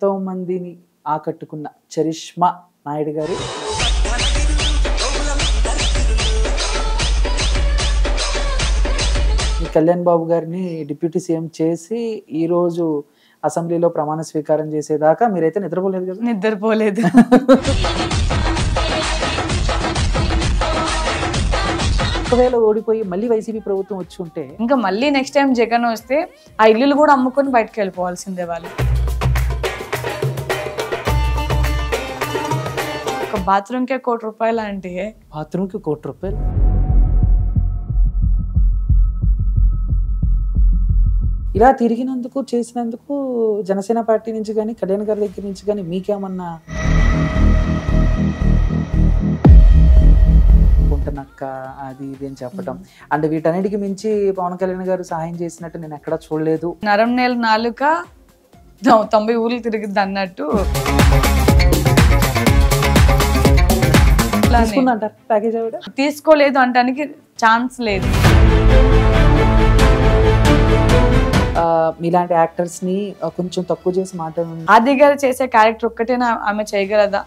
ఎంతో మందిని ఆకట్టుకున్న చరిష్మా నాయుడు గారు కళ్యాణ్ బాబు గారిని డిప్యూటీ సీఎం చేసి ఈ రోజు అసెంబ్లీలో ప్రమాణ స్వీకారం చేసేదాకా మీరైతే నిద్రపోలేదు కదా? నిద్రపోలేదు. ఒకవేళ ఓడిపోయి మళ్ళీ వైసీపీ ప్రభుత్వం వచ్చి ఉంటే ఇంకా మళ్ళీ నెక్స్ట్ టైం జగన్ వస్తే ఆ ఇల్లులు కూడా అమ్ముకొని బయటకు వెళ్ళిపోవాల్సిందే వాళ్ళు. ఒక బాత్రూమ్కే ₹1,00,00,000 అంటే బాత్రూమ్కి ₹1,00,00,000. ఇలా తిరిగినందుకు చేసినందుకు జనసేన పార్టీ నుంచి కానీ కళ్యాణ్ గారి దగ్గర నుంచి కానీ మీకేమన్నా ఉంటనక్క అది ఇది అని చెప్పటం అంటే వీటన్నిటికి మించి పవన్ కళ్యాణ్ గారు సహాయం చేసినట్టు నేను ఎక్కడా చూడలేదు. నరం నేల నాలుక 90 ఊర్లు తిరిగిద్ది అన్నట్టు తీసుకుందంటారు ప్యాకేజ్ ఆవిడ? తీసుకోలేదు అంటానికి ఛాన్స్ లేదు. మీలాంటి యాక్టర్స్ ని కొంచెం తక్కువ చేసి మాట్లాడండి. ఆది గారు చేసే క్యారెక్టర్ ఒక్కటేనా ఆమె చేయగలదా?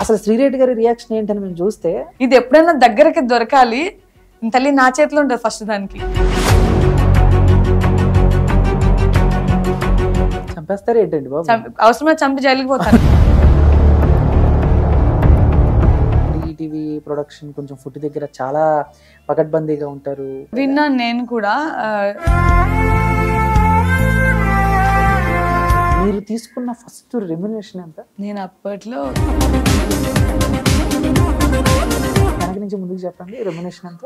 అసలు శ్రీరెడ్డి గారి రియాక్షన్ ఏంటని మేము చూస్తే ఇది ఎప్పుడైనా దగ్గరకి దొరకాలి, తల్లి నా చేతిలో ఉంటుంది ఫస్ట్. దానికి చంపేస్తారు ఏంటండి బాబు? అవసరమైతే చంపి జైలుకి పోతాను. ఈటీవీ ప్రొడక్షన్ కొంచెం ఫుడ్ దగ్గర చాలా పకడ్బందీగా ఉంటారు విన్నాను నేను కూడా. మీరు తీసుకున్న ఫస్ట్ రెమ్యునరేషన్ ఎంత? నేను అప్పట్లో వెనక నుంచి ముందుకు చెప్పండి రెమ్యునరేషన్ ఎంత?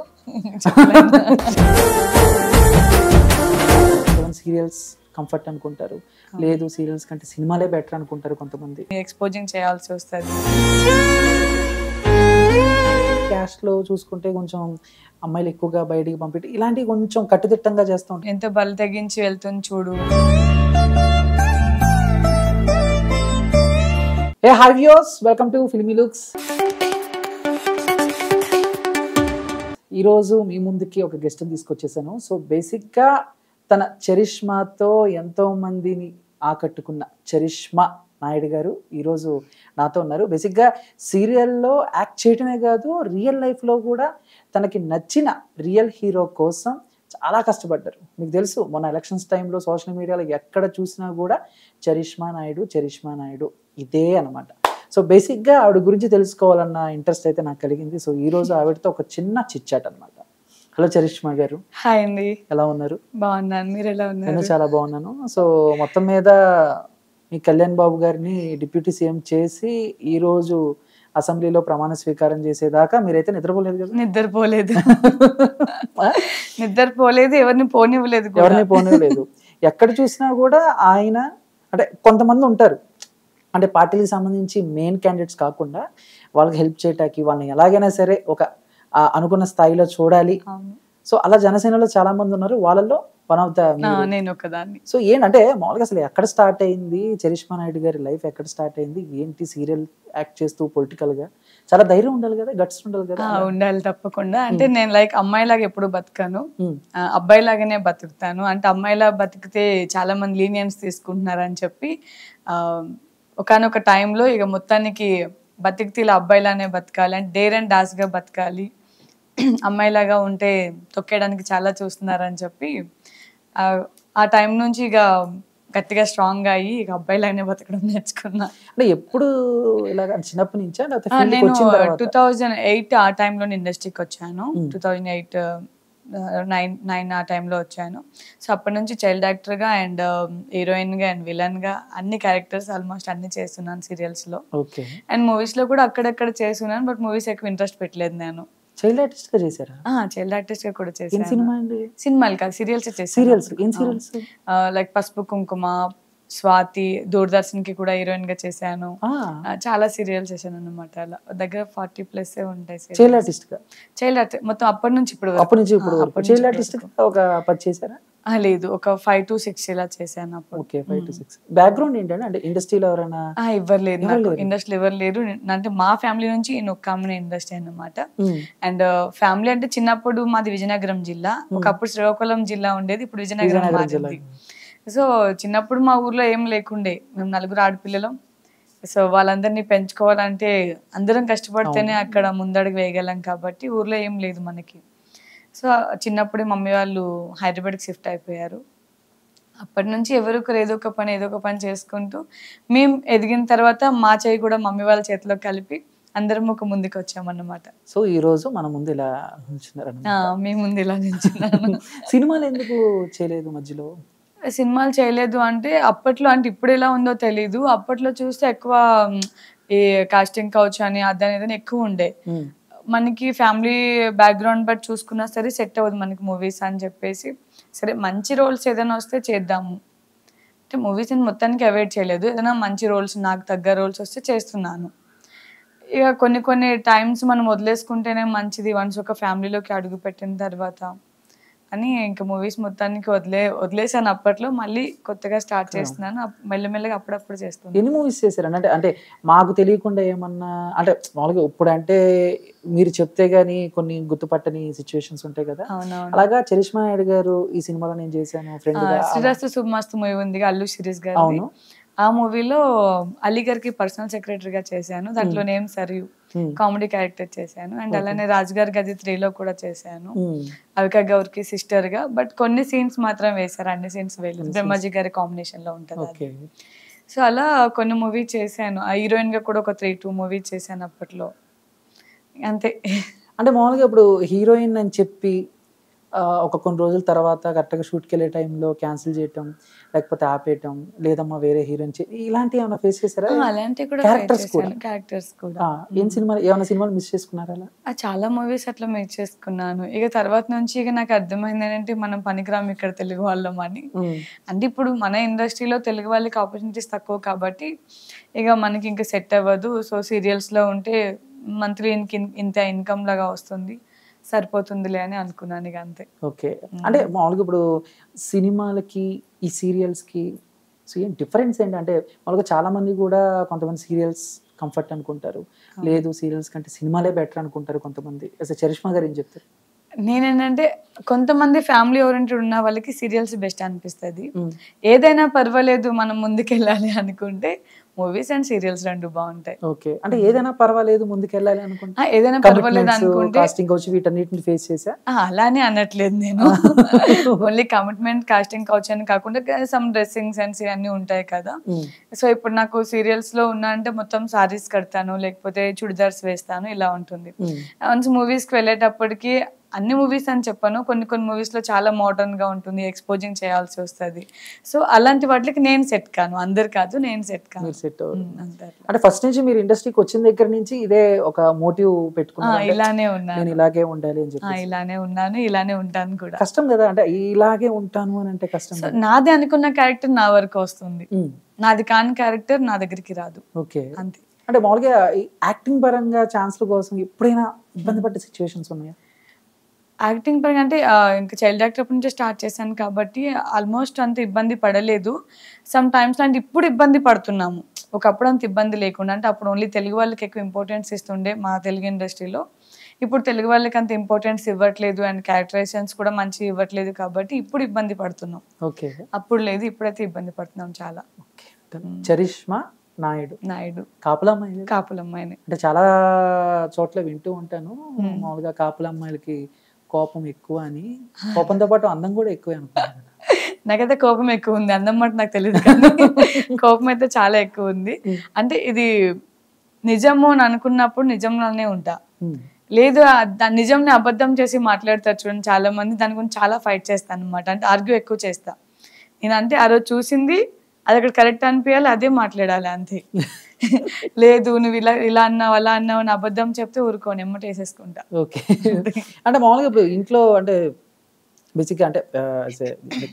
7 సీరియల్స్ కంఫర్ట్ అనుకుంటారు, లేదు సీరియల్స్ కంటే సినిమాలే బెటర్ అనుకుంటారు కొంతమంది. ఎక్స్పోజింగ్ చేయాల్సి వస్తుంది. క్యాస్ట్ లో చూసుకుంటే కొంచెం అమ్మాయిలు ఎక్కువగా బయటికి పంపితే ఇలాంటివి కొంచెం కట్టుదిట్టంగా చేస్తూ ఉంటారు. ఎంత బలి తెగించి వెళ్తుంది చూడు. Hey, hi viewers, welcome to Filmy Looks. ఈరోజు మీ ముందుకి ఒక గెస్ట్ తీసుకొచ్చేసాను. సో బేసిక్గా తన చరిష్మాతో ఎంతో మందిని ఆకట్టుకున్న చరిష్మా నాయుడు గారు ఈరోజు నాతో ఉన్నారు. బేసిక్గా సీరియల్లో యాక్ట్ చేయటమే కాదు, రియల్ లైఫ్లో కూడా తనకి నచ్చిన రియల్ హీరో కోసం చాలా కష్టపడ్డారు. మీకు తెలుసు మొన్న ఎలక్షన్స్ టైంలో సోషల్ మీడియాలో ఎక్కడ చూసినా కూడా చరిష్మా నాయుడు ఇదే అనమాట. సో బేసిక్గా ఆవిడ గురించి తెలుసుకోవాలన్న ఇంట్రెస్ట్ అయితే నాకు కలిగింది. సో ఈరోజు ఆవిడతో ఒక చిన్న చిట్చాట్ అనమాట. హలో చరిష్మా గారు. హాయ్ అండి. ఎలా ఉన్నారు? బాగున్నాను, మీరు ఎలా ఉన్నారు? నేను చాలా బాగున్నాను. సో మొత్తం మీద మీ కళ్యాణ్ బాబు గారిని డిప్యూటీ సీఎం చేసి ఈరోజు అసెంబ్లీలో ప్రమాణ స్వీకారం చేసేదాకా మీరైతే నిద్రపోలేదు కదా? నిద్రపోలేదు. ఎవరిని పోనివ్వలేదు. ఎక్కడ చూసినా కూడా ఆయన అంటే కొంతమంది ఉంటారు అంటే పార్టీలకు సంబంధించి మెయిన్ క్యాండిడేట్స్ కాకుండా వాళ్ళకి హెల్ప్ చేయటానికి వాళ్ళని ఎలాగైనా సరే ఒక అనుకున్న స్థాయిలో చూడాలి. సో అలా జనసేనలో చాలా మంది ఉన్నారు, వాళ్ళలో వన్ ఆఫ్ ద నేను ఒకదాన్ని. సో ఏంటంటే మామూలుగా అసలు ఎక్కడ స్టార్ట్ అయింది చరిష్మా నాయుడు గారి లైఫ్? ఎక్కడ స్టార్ట్ అయింది ఏంటి? సీరియల్ యాక్ట్ చేస్తూ పొలిటికల్ గా చాలా ధైర్యం ఉండాలి కదా, గట్స్ ఉండాలి కదా? ఉండాలి తప్పకుండా. అంటే నేను లైక్ అమ్మాయిలాగా ఎప్పుడు బతకాను, అబ్బాయిలాగానే బతుకుతాను. అంటే అమ్మాయిలా బతికితే చాలా మంది లీనియన్స్ తీసుకుంటున్నారు అని చెప్పి ఒకనొక టైంలో ఇక మొత్తానికి బతికితే ఇలా అబ్బాయిలానే బతకాలి, అంటే డేర్ అండ్ డాష్ గా బతకాలి, అమ్మాయిలాగా ఉంటే తొక్కేయడానికి చాలా చూస్తున్నారని చెప్పి ఆ టైం నుంచి ఇక గట్టిగా స్ట్రాంగ్ గా అయ్యి ఇక అబ్బాయిలానే బతకడం నేర్చుకున్నా. అంటే ఎప్పుడు ఇలాగ చిన్నప్పటి నుంచా? నేను 2008 ఆ టైంలో ఇండస్ట్రీకి వచ్చాను. 2008 9 ఆ టైంలో వచ్చాను. సో అప్పటి నుంచి చైల్డ్ యాక్టర్ గా అండ్ హీరోయిన్ గా అండ్ విలన్ గా అన్ని క్యారెక్టర్స్ ఆల్మోస్ట్ అన్ని చేస్తున్నాను సీరియల్స్ లో. అండ్ మూవీస్ లో కూడా అక్కడక్కడ చేస్తున్నాను, బట్ మూవీస్ ఎక్కువ ఇంట్రెస్ట్ పెట్టలేదు నేను. చైల్డ్ ఆర్టిస్ట్ గా చేశారా? చైల్డ్ ఆర్టిస్ట్ గా కూడా చేశాను. సినిమాలు కాదు, సీరియల్స్ చేశాను. లైక్ పసుపు కుంకుమ, స్వాతి, దూరదర్శన్ కి కూడా హీరోయిన్ గా చేశాను. చాలా సీరియల్స్ చేశాను అనమాట. అలా దగ్గర 40+ ఉంటాయి. చైల్డ్ ఆర్టిస్ట్ మొత్తం అప్పటి నుంచి ఇప్పుడు చైల్డ్ ఆర్టిస్ట్ ఒక 10 చేశారా? లేదు, ఒక 5 to 6 ఇలా చేశాను అప్పుడు. 5 to 6. బ్యాక్గ్రౌండ్ ఏంటంటే అంటే ఇండస్ట్రీలో ఎవరైనా? ఎవరు లేదు, ఇండస్ట్రీలో ఎవరు లేరు. అంటే మా ఫ్యామిలీ నుంచి నేను ఒక కామన్ ఇండస్ట్రీ అన్నమాట. అండ్ ఫ్యామిలీ అంటే చిన్నప్పుడు మాది విజయనగరం జిల్లా, ఒకప్పుడు శ్రీకాకుళం జిల్లా ఉండేది, ఇప్పుడు విజయనగరం మారింది. సో చిన్నప్పుడు మా ఊర్లో ఏం లేకుండే, మేము 4 ఆడపిల్లలం. సో వాళ్ళందరినీ పెంచుకోవాలంటే అందరం కష్టపడితేనే అక్కడ ముందడుగు వేయగలం కాబట్టి ఊర్లో ఏం లేదు మనకి. సో చిన్నప్పుడే మమ్మీ వాళ్ళు హైదరాబాద్కి షిఫ్ట్ అయిపోయారు. అప్పటి నుంచి ఎవరొకరు ఏదో ఒక పని చేసుకుంటూ మేము ఎదిగిన తర్వాత మా చేయి కూడా మమ్మీ వాళ్ళ చేతిలో కలిపి అందరం ఒక ముందుకు వచ్చామన్నమాట. సో ఈ రోజు మన ముందు ఇలా ఉంచున్నారన్నమాట. మీ ముందు ఇలా నిల్చున్నాను. సినిమాలు ఎందుకు చేయలేదు మధ్యలో? సినిమాలు చేయలేదు అంటే అప్పట్లో, అంటే ఇప్పుడు ఎలా ఉందో తెలీదు, అప్పట్లో చూస్తే ఎక్కువ ఈ కాస్టింగ్ కౌచ్ అని అదని ఇదని ఎక్కువ ఉండే. మనకి ఫ్యామిలీ బ్యాక్గ్రౌండ్ బట్టి చూసుకున్నా సరే సెట్ అవ్వదు మనకి మూవీస్ అని చెప్పేసి, సరే మంచి రోల్స్ ఏదైనా వస్తే చేద్దాము అంటే మూవీస్ నేను మొత్తానికి అవాయిడ్ చేయలేదు. ఏదైనా మంచి రోల్స్ నాకు తగ్గ రోల్స్ వస్తే చేస్తున్నాను. ఇక కొన్ని టైమ్స్ మనం వదిలేసుకుంటేనే మంచిది వన్స్ ఒక ఫ్యామిలీలోకి అడుగు పెట్టిన తర్వాత అని ఇంకా మూవీస్ మొత్తానికి వదిలేసాను. అప్పట్లో మళ్ళీ కొత్తగా స్టార్ట్ చేస్తున్నాను, మెల్లమెల్లగా అప్పుడప్పుడు చేస్తున్నాను. ఎన్ని మూవీస్ చేశారండి? అంటే మాకు తెలియకుండా ఏమన్నా, అంటే మామూలుగా ఇప్పుడు అంటే మీరు చెప్తే గానీ కొన్ని గుర్తుపట్టని సిచ్యువేషన్స్ ఉంటాయి కదా, అలాగా చరిష్మా నాయుడు గారు ఈ సినిమాలో నేను చేశాను ఫ్రెండ్ గా, శ్రీరస్తు శుభమస్తు మూవీ ఉంది అల్లు శిరీష్ గారు, ఆ మూవీలో అలీ గారికి పర్సనల్ సెక్రటరీగా చేశాను. దాంట్లో నేమ్ సరియు కామెడీ క్యారెక్టర్ చేశాను. అండ్ అలానే రాజుగారి గది 3లో కూడా చేశాను, అవికా గౌర్కి సిస్టర్ గా. బట్ కొన్ని సీన్స్ మాత్రం వేశారు, అన్ని సీన్స్ వేయలేదు. బ్రహ్మాజీ గారి కాంబినేషన్ లో ఉంటుంది. సో అలా కొన్ని మూవీ చేశాను. ఆ హీరోయిన్ గా కూడా ఒక 3-2 మూవీ చేశాను అప్పట్లో, అంతే. అంటే మామూలుగా ఇప్పుడు హీరోయిన్ అని చెప్పి ఒక కొన్ని రోజుల తర్వాత కరెక్ట్గా షూట్కి వెళ్ళే టైంలో క్యాన్సిల్ చేయటం, లేకపోతే ఆపేయటం, లేదమ్మా వేరే హీరోయిన్ ఇలాంటివి ఏమైనా ఫేస్ చేశారా? అలాంటివి కూడా క్యారెక్టర్స్ కూడా ఏం సినిమా, ఏమైనా సినిమాలు మిస్ చేసుకున్నారా? అలా చాలా మూవీస్ అట్లా మిస్ చేసుకున్నాను. ఇక తర్వాత నుంచి ఇక నాకు అర్థమైంది ఏంటంటే మనం పనికిరాము ఇక్కడ తెలుగు వాళ్ళం అని. అంటే ఇప్పుడు మన ఇండస్ట్రీలో తెలుగు వాళ్ళకి ఆపర్చునిటీస్ తక్కువ కాబట్టి ఇక మనకి ఇంకా సెట్ అవ్వదు. సో సీరియల్స్లో ఉంటే మంత్లీ ఇంత ఇన్కమ్ లాగా వస్తుంది, సరిపోతుందిలే అని అనుకున్నాను ఇక అంతే. ఓకే. అంటే మామూలుగా ఇప్పుడు సినిమాలకి ఈ సీరియల్స్కి ఏం డిఫరెన్స్ ఏంటి? అంటే మామూలుగా చాలా మంది కూడా కొంతమంది సీరియల్స్ కంఫర్ట్ అనుకుంటారు, లేదు సీరియల్స్ కంటే సినిమాలే బెటర్ అనుకుంటారు కొంతమంది. అసలు చరిష్మా గారు ఏం చెప్తారు? నేనేంటంటే కొంతమంది ఫ్యామిలీ ఓరియంటెడ్ ఉన్న వాళ్ళకి సీరియల్స్ బెస్ట్ అనిపిస్తుంది. ఏదైనా పర్వాలేదు మనం ముందుకెళ్ళాలి అనుకుంటే మూవీస్ అండ్ సీరియల్స్ రెండు బాగుంటాయి. ఓకే. అంటే ఏదైనా పర్వాలేదు ముందుకెళ్ళాలి అనుకుంటే, ఏదైనా పర్వాలేదు అనుకుంటే కాస్టింగ్ కౌచ్ వీటన్నిటిని ఫేస్ చేసా అలానే అనట్లేదు నేను. ఓన్లీ కమిట్మెంట్ కాస్టింగ్ కౌచ్ అని కాకుండా సమ్ డ్రెస్సింగ్ సెన్స్ ఇవన్నీ ఉంటాయి కదా. సో ఇప్పుడు నాకు సీరియల్స్ లో ఉన్నా అంటే మొత్తం సారీస్ కడతాను, లేకపోతే చుడిదార్స్ వేస్తాను, ఇలా ఉంటుంది. వన్స్ మూవీస్ కి వెళ్ళేటప్పటికి అన్ని మూవీస్ అని చెప్పాను, కొన్ని మూవీస్ లో చాలా మోడర్న్ గా ఉంటుంది, ఎక్స్పోజింగ్ చేయాల్సి వస్తుంది. సో అలాంటి వాటికి నేను సెట్ కాను, అందరు కాదు నేను సెట్ కాను. అంటే ఫస్ట్ నుంచి మీరు ఇండస్ట్రీకి వచ్చిన దగ్గర నుంచి ఇదే ఒక మోటివ్ పెట్టుకున్నారు, ఇలానే ఉన్నాను, ఇలాగే ఉండాలి అని చెప్పి? ఇలానే ఉన్నాను, ఇలానే ఉంటాను కూడా. కష్టం కదా, అంటే ఇలాగే ఉంటాను అని అంటే కష్టం. నాది అనుకున్న క్యారెక్టర్ నా వరకు వస్తుంది, నాది కాని క్యారెక్టర్ నా దగ్గరికి రాదు. ఓకే, అంతే. అంటే మామూలుగా యాక్టింగ్ పరంగా ఛాన్స్ల కోసం ఎప్పుడైనా ఇబ్బంది పడ్డ సిచ్యువేషన్స్ ఉన్నాయా? యాక్టింగ్ పరంగా అంటే ఇంకా చైల్డ్ యాక్టర్ నుంచి స్టార్ట్ చేశాను కాబట్టి ఆల్మోస్ట్ అంత ఇబ్బంది పడలేదు. సమ్ టైమ్స్ అంటే ఇప్పుడు ఇబ్బంది పడుతున్నాము, ఒకప్పుడు అంత ఇబ్బంది లేకుండా. అంటే అప్పుడు ఓన్లీ తెలుగు వాళ్ళకి ఎక్కువ ఇంపార్టెన్స్ ఇస్తుండే మా తెలుగు ఇండస్ట్రీలో. ఇప్పుడు తెలుగు వాళ్ళకి అంత ఇంపార్టెన్స్ ఇవ్వట్లేదు అండ్ క్యారెక్టరైజేషన్స్ కూడా మంచిగా ఇవ్వట్లేదు కాబట్టి ఇప్పుడు ఇబ్బంది పడుతున్నాం. ఓకే, అప్పుడు లేదు, ఇప్పుడైతే ఇబ్బంది పడుతున్నాం చాలా. చరిష్మా నాయుడు కాపులమ్మాయిని అంటే చాలా చోట్ల వింటూ ఉంటాను, మామూలుగా కాపుల అమ్మాయిలకి కోపం ఎక్కువ అని. కోపంతో పాటు అందం కూడా ఎక్కువే అనుకుంటున్నాను. నాకైతే కోపం ఎక్కువ ఉంది, అందం మాట నాకు తెలియదు కానీ కోపం అయితే చాలా ఎక్కువ ఉంది. అంటే ఇది నిజము అని అనుకున్నప్పుడు నిజంలోనే ఉంటా, లేదు నిజంని అబద్ధం చేసి మాట్లాడతారు చూడండి చాలా మంది, దాని గురించి చాలా ఫైట్ చేస్తాను అనమాట. అంటే ఆర్గ్యూ ఎక్కువ చేస్తా నేను. అంటే ఆ రోజు చూసింది అది అక్కడ కరెక్ట్ అనిపించాలి, అదే మాట్లాడాలి అంతే. లేదు నువ్వు ఇలా అన్నావు అలా అన్నావు అని అబద్ధం చెప్తే ఊరుకోని ఎమ్మట వేసేసుకుంటా. ఓకే, అంటే మామూలుగా ఇప్పుడు ఇంట్లో అంటే బేసిక్గా అంటే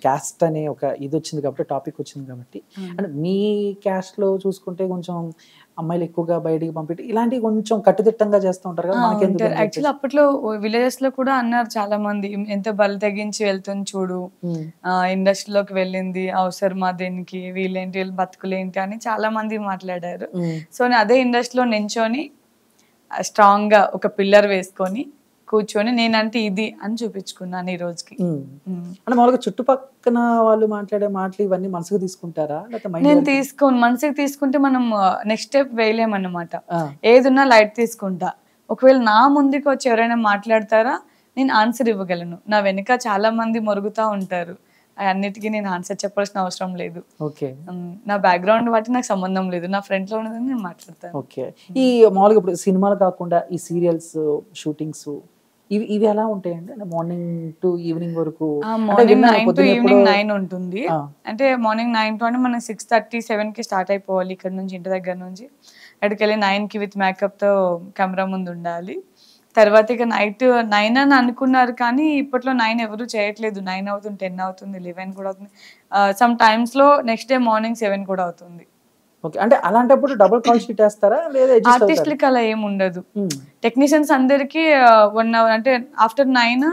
క్యాస్ట్ అనే ఒక ఇది వచ్చింది కాబట్టి, టాపిక్ వచ్చింది కాబట్టి, అంటే మీ క్యాస్ట్లో చూసుకుంటే కొంచెం అమ్మాయిలు ఎక్కువగా బయటికి పంపిణీ ఇలాంటివి కొంచెం కట్టుదిట్టంగా చేస్తూ ఉంటారు కదా. యాక్చువల్లీ అప్పట్లో విలేజెస్ లో కూడా అన్నారు చాలా మంది, ఎంత బలి తెగించి వెళ్తుంది చూడు, ఇండస్ట్రీలోకి వెళ్ళింది అవసరమా దేనికి, వీళ్ళేంటి వీళ్ళు బతుకులేంటి అని చాలా మంది మాట్లాడారు. సో నేను అదే ఇండస్ట్రీలో నించొని స్ట్రాంగ్ గా ఒక పిల్లర్ వేసుకొని కూర్చొని నేనంటే ఇది అని చూపించుకున్నాను ఈ రోజుకి. అంటే మామూలుగా చుట్టుపక్కన వాళ్ళు మాట్లాడే మాటలు ఇవన్నీ మనసుకు తీసుకుంటారా, లేకపోతే నేను తీసుకోను. మనసుకి తీసుకుంటే మనం నెక్స్ట్ స్టెప్ వేయలేమన్నమాట. ఏదున్నా లైట్ తీసుకుంటా. ఒకవేళ నా ముందుకు వచ్చి ఎవరైనా మాట్లాడతారా, నేను ఆన్సర్ ఇవ్వగలను. నా వెనుక చాలా మంది మొరుగుతా ఉంటారు, అన్నిటికీ నేను ఆన్సర్ చెప్పాల్సిన అవసరం లేదు. నా బ్యాక్గ్రౌండ్ బట్టి నాకు సంబంధం లేదు, నా ఫ్రంట్ లో ఉన్నదని నేను మాట్లాడతాను. ఓకే. ఈ మామూలుగా ఇప్పుడు సినిమాలు కాకుండా ఈ సీరియల్స్ షూటింగ్స్ ఇవి ఎలా ఉంటాయండి? అంటే మార్నింగ్ టు ఈవినింగ్ వరకు? మార్నింగ్ 9 to ఈవినింగ్ 9 ఉంటుంది. అంటే మార్నింగ్ 9 to అంటే మనం 6:30, 7 కి స్టార్ట్ అయిపోవాలి ఇక్కడ నుంచి, ఇంటి దగ్గర నుంచి. అక్కడికి వెళ్ళి 9 కి విత్ మేకప్ తో కెమెరా ముందు ఉండాలి. తర్వాత ఇక నైట్ 9 అని అనుకున్నారు, కానీ ఇప్పట్లో 9 ఎవరు చేయట్లేదు. 9 అవుతుంది, 10 అవుతుంది, 11 కూడా అవుతుంది. సమ్ టైమ్స్ లో నెక్స్ట్ డే మార్నింగ్ 7 కూడా అవుతుంది. ఓకే. అంటే అలాంటప్పుడు డబుల్ కాల్ షీట్ వేస్తారా, లేదా ఆర్టిస్ట్లకి అలా ఏమి ఉండదు. టెక్నీషియన్స్ అందరికి 1 hour అంటే ఆఫ్టర్ 9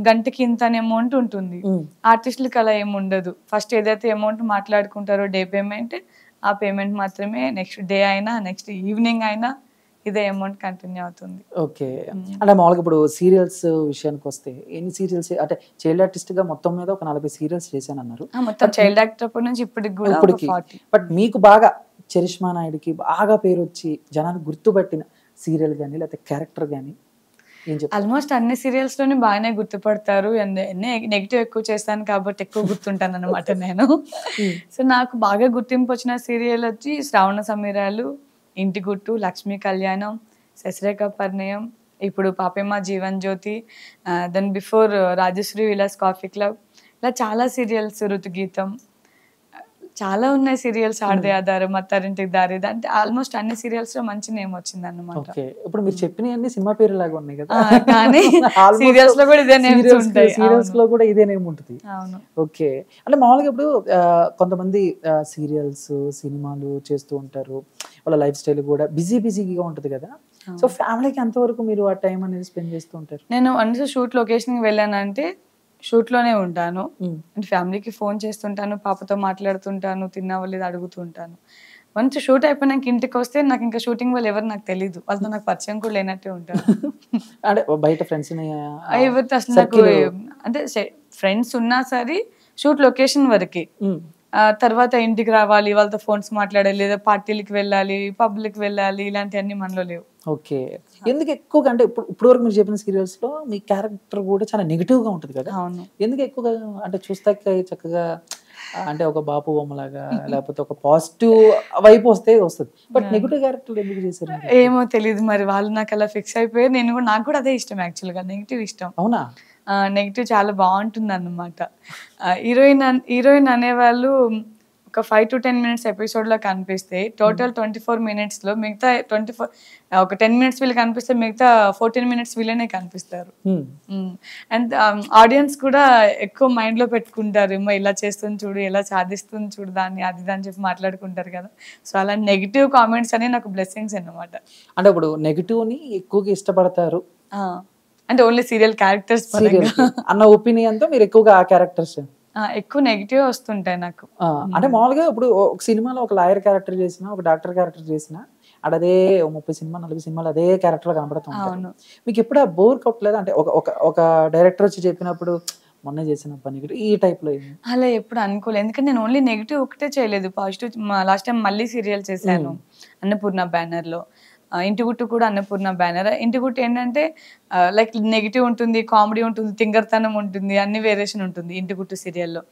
గంటకి ఇంత అమౌంట్ ఉంటుంది. ఆర్టిస్టులకి అలా ఏమి ఉండదు. ఫస్ట్ ఏదైతే అమౌంట్ మాట్లాడుకుంటారో డే పేమెంట్, ఆ పేమెంట్ మాత్రమే నెక్స్ట్ డే అయినా నెక్స్ట్ ఈవినింగ్ అయినా ఇదే అమౌంట్ కంటిన్యూ అవుతుంది. ఓకే. అంటే మామూలుగా ఇప్పుడు సీరియల్స్ విషయానికి వస్తే ఎన్ని సీరియల్స్, అంటే చైల్డ్ ఆర్టిస్ట్ గా మొత్తం మీద ఒక 40 సీరియల్స్ చేశాను అన్నారు. మొత్తం చైల్డ్ యాక్టర్ అప్పటి నుంచి ఇప్పటికి కూడా 40. బట్ మీకు బాగా చరిష్మా నాయుడుకి బాగా పేరు వచ్చి జనాన్ని గుర్తుపట్టిన సీరియల్ కానీ లేకపోతే క్యారెక్టర్ కానీ ఏం చెప్తారు? ఆల్మోస్ట్ అన్ని సీరియల్స్ లోనే బాగానే గుర్తుపడతారు. నెగిటివ్ ఎక్కువ చేస్తాను కాబట్టి ఎక్కువ గుర్తుంటాను అనమాట నేను. సో నాకు బాగా గుర్తింపు వచ్చిన సీరియల్ వచ్చి శ్రావణ సమీరాలు, ఇంటి గుట్టు, లక్ష్మీ కళ్యాణం, శశిరేఖ పరిణయం, ఇప్పుడు Papema Jeevan Jyothi, then before Rajashree Vilas coffee club, ఇలా చాలా సీరియల్స్, ఋతుగీతం, చాలా ఉన్నాయి సీరియల్స్. ఆడదే ఆధారం, అత్తారింటికి దారి, అంటే ఆల్మోస్ట్ అన్ని సీరియల్స్ లో మంచి నేమ్ వచ్చింది అన్నమాట. ఇప్పుడు మీరు చెప్పినవన్నీ సినిమా పేరు లాగా ఉన్నాయి కదా, కానీ సీరియల్స్ లో కూడా ఇదే నేమ్స్ ఉంటాయి. సీరియల్స్ లో కూడా ఇదే నేమ్ ఉంటుంది. ఓకే. అంటే మామూలుగా ఇప్పుడు కొంతమంది సీరియల్స్ సినిమాలు చేస్తూ ఉంటారు, వాళ్ళ లైఫ్ స్టైల్ కూడా బిజీగా ఉంటుంది కదా. సో ఫ్యామిలీకి ఎంతవరకు మీరు ఆ టైం అనేది స్పెండ్ చేస్తూ ఉంటారు? నేను వన్స్ షూట్ లొకేషన్ కి వెళ్ళానంటే షూట్ లోనే ఉంటాను. అంటే ఫ్యామిలీకి ఫోన్ చేస్తుంటాను, పాపతో మాట్లాడుతుంటాను, తిన్నావా లేదా అడుగుతుంటాను. వన్స్ షూట్ అయిపోయినాక ఇంటికి వస్తే నాకు ఇంకా షూటింగ్ వాళ్ళు ఎవరు నాకు తెలీదు, వాళ్ళతో నాకు పరిచయం కూడా లేనట్టే ఉంటాను. అంటే బయట ఫ్రెండ్స్ ఎవరితో అసలు నాకు అంటే ఫ్రెండ్స్ ఉన్నా సరే షూట్ లొకేషన్ వరకే. తర్వాత ఇంటికి రావాలి, వాళ్ళతో ఫోన్స్ మాట్లాడాలి, లేదా పార్టీలకి వెళ్ళాలి, పబ్లిక్ వెళ్ళాలి, ఇలాంటివన్నీ మనలో లేవు. ఓకే. ఎందుకు ఎక్కువగా, అంటే ఇప్పుడు వరకు మీరు చెప్పిన సీరియల్స్ లో మీ క్యారెక్టర్ కూడా చాలా నెగిటివ్ గా ఉంటుంది కదా, ఎందుకు ఎక్కువగా అంటే చూస్తాక చక్కగా అంటే ఒక బాపు బొమ్మలాగా లేకపోతే ఒక పాజిటివ్ వైపు వస్తుంది, బట్ నెగిటివ్ క్యారెక్టర్ ఎందుకు చేశారు? ఏమో తెలియదు మరి, వాళ్ళు నాకు అలా ఫిక్స్ అయిపోయి నాకు కూడా అదే ఇష్టం. యాక్చువల్ గా నెగిటివ్ ఇష్టం. అవునా? నెగిటివ్ చాలా బాగుంటుంది అన్నమాట. హీరోయిన్ అనేవాళ్ళు ఒక 5 to 10 minutes ఎపిసోడ్ లో కనిపిస్తే టోటల్ 24 minutes లో మిగతా 24 ఒక 10 minutes వీళ్ళు కనిపిస్తే మిగతా 14 minutes వీళ్ళనే కనిపిస్తారు. అండ్ ఆడియన్స్ కూడా ఎక్కువ మైండ్ లో పెట్టుకుంటారు, ఏమో ఇలా చేస్తుంది చూడు, ఇలా సాధిస్తుంది చూడు దాన్ని, అది అని చెప్పి మాట్లాడుకుంటారు కదా. సో అలా నెగిటివ్ కామెంట్స్ అనేవి నాకు బ్లెస్సింగ్స్ అన్నమాట. అంటే ఇప్పుడు నెగిటివ్ ని ఎక్కువగా ఇష్టపడతారు అంటే ఓన్లీ సీరియల్ క్యారెక్టర్స్ అన్న ఒపీనియన్ తో మీరు ఎక్కువగా ఆ క్యారెక్టర్స్ ఎక్కువ నెగిటివ్ వస్తుంటాయి నాకు. అంటే మామూలుగా ఇప్పుడు ఒక సినిమాలో ఒక లాయర్ క్యారెక్టర్ చేసినా, ఒక డాక్టర్ క్యారెక్టర్ చేసినా, అదే 30 సినిమా 40 సినిమాలు అదే క్యారెక్టర్ కనబడుతుంది. మీకు ఎప్పుడు బోర్ కొట్టలేదు? అంటే ఒక డైరెక్టర్ వచ్చి చెప్పినప్పుడు మొన్న చేసిన పని ఈ టైప్ లో అలా ఎప్పుడు అనుకోలేదు, ఎందుకంటే నేను ఓన్లీ నెగిటివ్ ఒకటే చేయలేదు, పాజిటివ్. లాస్ట్ టైం మళ్ళీ సీరియల్ చేశాను అన్నపూర్ణ బ్యానర్ లో. ఇంటి గుట్టు కూడా అన్నపూర్ణ బ్యానర్. ఇంటి గుట్టు ఏంటంటే లైక్ నెగిటివ్ ఉంటుంది, కామెడీ ఉంటుంది, తింగర్తనం ఉంటుంది, అన్ని వేరియేషన్ ఉంటుంది ఇంటి గుట్టు సీరియల్లో.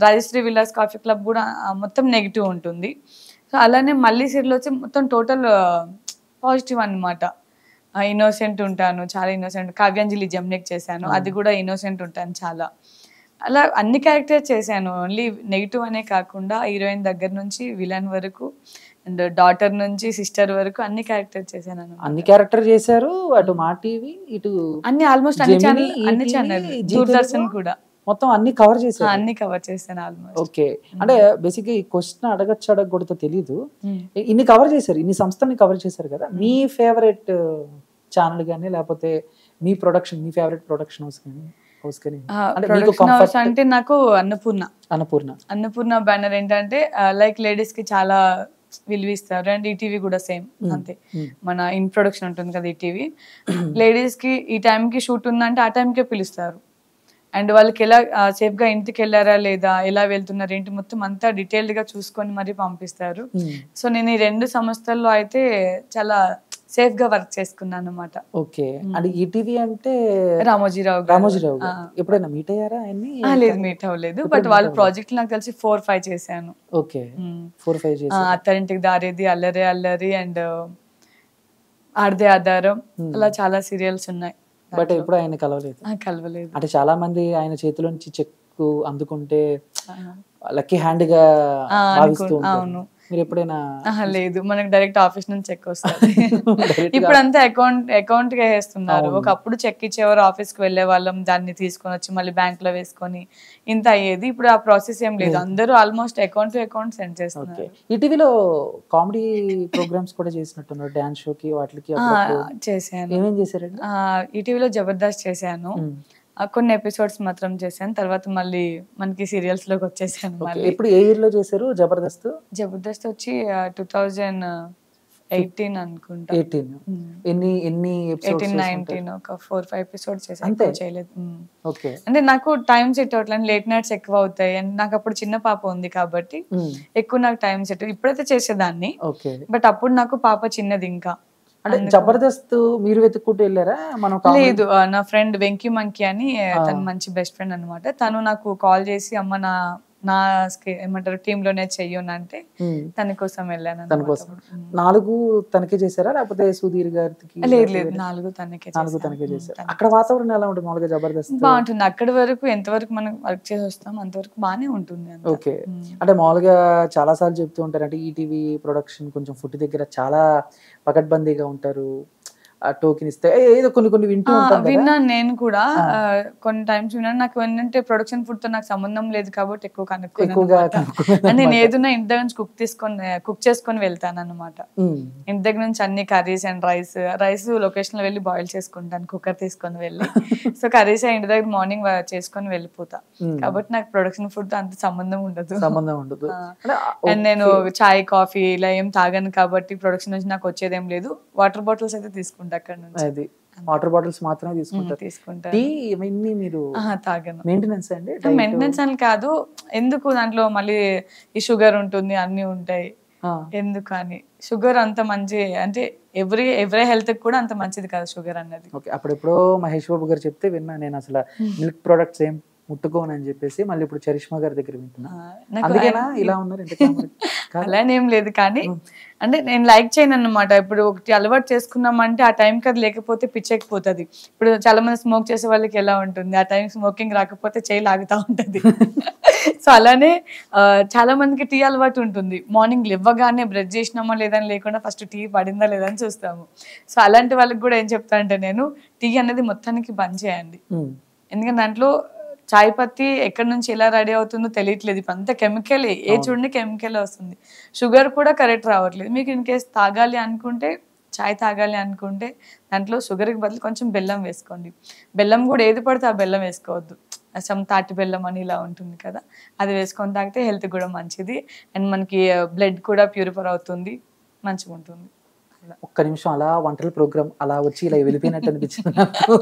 రాజశ్రీ విలాస్ కాఫీ క్లబ్ కూడా మొత్తం నెగిటివ్ ఉంటుంది. సో అలానే మళ్ళీ సీరియల్ వచ్చి మొత్తం టోటల్ పాజిటివ్ అన్నమాట. ఇన్నోసెంట్ ఉంటాను, చాలా ఇన్నోసెంట్. కావ్యాంజలి జమ్నెక్ చేశాను, అది కూడా ఇన్నోసెంట్ ఉంటాను చాలా. అలా అన్ని క్యారెక్టర్స్ చేశాను, ఓన్లీ నెగిటివ్ అనే కాకుండా హీరోయిన్ దగ్గర నుంచి విలన్ వరకు అండ్ డాటర్ నుంచి సిస్టర్ వరకు అన్ని క్యారెక్టర్ చేశాను. అన్ని క్యారెక్టర్ చేశారు, అటు మా టీవీ ఇటు అన్ని ఆల్మోస్ట్ అన్ని ఛానల్ దూరదర్శన్ కూడా మొత్తం అన్ని కవర్ చేశారు. అన్ని కవర్ చేశాను ఆల్మోస్ట్. ఓకే. అంటే బేసిక్ గా ఈ క్వశ్చన్ అడగకూడదో తెలీదు, ఇన్ని కవర్ చేశారు, ఇన్ని సంస్థల్ని కవర్ చేశారు కదా, మీ ఫేవరెట్ ఛానల్ కానీ లేకపోతే మీ ప్రొడక్షన్, మీ ఫేవరెట్ ప్రొడక్షన్ హౌస్ కానీ అంటే నాకు అన్నపూర్ణ బ్యానర్ ఏంటంటే లైక్ లేడీస్ కి చాలా విలువ ఇస్తారు. అండ్ ఈటీవీ కూడా సేమ్ అంతే, మన ఇన్ ప్రొడక్షన్ ఉంటుంది కదా ఈటీవీ, లేడీస్ కి ఈ టైంకి షూట్ ఉందంటే ఆ టైంకే పిలుస్తారు. అండ్ వాళ్ళకి ఎలా సేఫ్గా ఇంటికి వెళ్ళారా లేదా, ఎలా వెళ్తున్నారు ఏంటి మొత్తం అంతా డీటెయిల్డ్గా చూసుకొని మరీ పంపిస్తారు. సో నేను ఈ 2 సంస్థల్లో అయితే చాలా సేఫ్గా వర్క్ చేసుకున్నాను అనమాట. ఓకే. అంటే ఈటీవీ అంటే రామోజీరావు రామోజీరావు గారు ఎప్పుడైనా మీట్ అయ్యారా ఆయన్ని? లేదు, మీట్ అవ్వలేదు. బట్ వాళ్ళ ప్రాజెక్ట్ నాకు తెలిసి 4-5 చేశాను. ఓకే, 4-5 చేశారు. అత్తారింటికి దారేది, అల్లరి అల్లరి, అండ్ ఆడదే ఆధారం, అలా చాలా సీరియల్స్ ఉన్నాయి. బట్ ఎప్పుడు ఆయన కలవలేదు. కలవలేదు. అంటే చాలా మంది ఆయన చేతిలో నుంచి చెక్ అందుకుంటే లక్కీ హ్యాండ్ గా భావిస్తూ ఉంటారు. మీరు ఎప్పుడైనా? లేదు, మనకి డైరెక్ట్ ఆఫీస్ నుంచి చెక్ వస్తుంది. ఇప్పుడు అంతా అకౌంట్ గా వేస్తున్నారు. ఒకప్పుడు చెక్ ఇచ్చేవారు, ఆఫీస్ కి వెళ్లే వాళ్ళం, దాన్ని తీసుకొని వచ్చి మళ్ళీ బ్యాంక్ లో వేసుకొని ఇంత అయ్యేది. ఇప్పుడు ఆ ప్రాసెస్ ఏం లేదు, అందరూ almost account to account send చేస్తున్నారు. ఈటీవీలో కామెడీ ప్రోగ్రామ్స్ కూడా చేసినట్టున్నారు, డాన్స్ షోకి వాటికి చేశాను. ఏమేం చేశారండి? ఈటీవీలో జబర్దస్త్ చేశాను, కొన్ని ఎపిసోడ్స్ మాత్రం చేశాను. తర్వాత మళ్ళీ మనకి సీరియల్స్ లోకి వచ్చేసాను. ఇప్పుడు ఏ ఇయర్ లో చేశారు జబర్దస్త్? జబర్దస్త్ వచ్చి 2018 అనుకుంటా. 18 ఎపిసోడ్స్ 19 ఒక 4-5 ఎపిసోడ్స్ చేశాను, చేయలేదు. ఓకే. అంటే నాకు టైం సెట్ అవ్వట్లేదు, లేట్ నైట్స్ ఎక్కువ అవుతాయి. అండ్ నాకు అప్పుడు చిన్న పాప ఉంది కాబట్టి ఎక్కువ నాకు టైం సెట్. ఇప్పుడైతే చేసేదాన్ని, బట్ అప్పుడు నాకు పాప చిన్నది ఇంకా. అంటే జబర్దస్త్ మీరు వెతుక్కుంటూ వెళ్ళారా? మనం లేదు, నా ఫ్రెండ్ వెంకీ మంకీ అని, తను మంచి బెస్ట్ ఫ్రెండ్ అనమాట. తను నాకు కాల్ చేసి అమ్మ నా ఏమంటారు టీమ్ లోనే చెయ్యను అంటే తన కోసం వెళ్ళాను. తన కోసం 4 తనకే చేశారా లేకపోతే సుధీర్ గారికి? లేదు, 4 తనకే చేశారు. అక్కడ వాతావరణం ఎలా ఉంటుంది మామూలుగా జబర్దస్త్? బాగుంటుంది. అక్కడి వరకు ఎంతవరకు మనం వర్క్ చేసి వస్తాం అంతవరకు బాగానే ఉంటుంది. ఓకే. అంటే మామూలుగా చాలా సార్లు చెప్తూ ఉంటారు, అంటే ఈటీవీ ప్రొడక్షన్ కొంచెం ఫుడ్ దగ్గర చాలా పకడ్బందీగా ఉంటారు, టోకెన్ ఇస్తే ఏదో కొన్ని వింటూ ఉంటాం. విన్నాను నేను కూడా, కొన్ని టైమ్స్ విన్నాను. నాకు ఏంటంటే ప్రొడక్షన్ ఫుడ్ తో నాకు సంబంధం లేదు కాబట్టి ఎక్కువ కనుక్కున్నాను. నేను ఏదైనా ఇంటి దగ్గర నుంచి కుక్ చేసుకొని వెళ్తాను అనమాట. ఇంటి దగ్గర నుంచి అన్ని కర్రీస్ అండ్ రైస్ లొకేషన్ లో వెళ్ళి బాయిల్ చేసుకుంటాను, కుక్కర్ తీసుకొని వెళ్ళి. సో కర్రీస్ ఇంటి దగ్గర మార్నింగ్ చేసుకొని వెళ్ళిపోతా. కాబట్టి నాకు ప్రొడక్షన్ ఫుడ్ తో అంత సంబంధం ఉండదు. అండ్ నేను చాయ్ కాఫీ ఇలా ఏం తాగాను కాబట్టి ప్రొడక్షన్ నుంచి నాకు వచ్చేదేం లేదు. వాటర్ బాటిల్స్ అయితే తీసుకుంటాను అక్కడ నుంచి. అది వాటర్ బాటిల్స్ మాత్రమే తీసుకుంటారు. టీ ఇవన్నీ మీరు తాగను. మెయింటెనెన్స్ అండి? మెయింటెనెన్స్ అని కాదు, ఎందుకు దాంట్లో మళ్ళీ ఈ షుగర్ ఉంటుంది, అన్ని ఉంటాయి, ఎందుకు అని. షుగర్ అంత మంచి అంటే ఎవరి హెల్త్ కూడా అంత మంచిది కాదు షుగర్ అన్నది. ఓకే. అప్పుడెప్పుడో మహేష్ బాబు గారు చెప్తే విన్నా నేను, అసలు మిల్క్ ప్రొడక్ట్స్ ఏం ముట్టుకోను అని చెప్పేసి. మళ్ళీ ఇప్పుడు చరిష్మా గారి దగ్గర వింటున్నా, అందుకేనా ఇలా ఉన్నారు? అలానేం లేదు, కానీ అంటే నేను లైక్ చేయను అనమాట. ఇప్పుడు ఒకటి అలవాటు చేసుకున్నామంటే ఆ టైంకి అది లేకపోతే పిచ్చెక్కిపోతుంది. ఇప్పుడు చాలా మంది స్మోక్ చేసే వాళ్ళకి ఎలా ఉంటుంది, ఆ టైం స్మోకింగ్ రాకపోతే చేయి లాగుతూ ఉంటుంది. సో అలానే చాలా మందికి టీ అలవాటు ఉంటుంది. మార్నింగ్ లేవగానే బ్రష్ చేసినామా లేదని లేకుండా ఫస్ట్ టీ పడిందా లేదని చూస్తాము. సో అలాంటి వాళ్ళకి కూడా ఏం చెప్తా అంటే నేను, టీ అనేది మొత్తానికి బంద్ చేయండి. ఎందుకంటే దాంట్లో చాయ్ పత్తి ఎక్కడి నుంచి ఎలా రెడీ అవుతుందో తెలియట్లేదు. ఇప్పుడు అంతా కెమికలే, ఏ చూడండి కెమికల్ వస్తుంది. షుగర్ కూడా కరెక్ట్ రావట్లేదు. మీకు ఇన్ కేస్ తాగాలి అనుకుంటే, చాయ్ తాగాలి అనుకుంటే దాంట్లో షుగర్కి బదులు కొంచెం బెల్లం వేసుకోండి. బెల్లం కూడా ఏది పడితే ఆ బెల్లం వేసుకోవద్దు, అసలు తాటి బెల్లం అని ఇలా ఉంటుంది కదా, అది వేసుకొని తాగితే హెల్త్ కూడా మంచిది. అండ్ మనకి బ్లడ్ కూడా ప్యూరిఫై అవుతుంది, మంచిగా ఉంటుంది. ఒక్క నిమిషం అలా వంటల ప్రోగ్రామ్ అలా వచ్చి ఇలా వెళ్ళిపోయినట్టు అనిపించింది నాకు.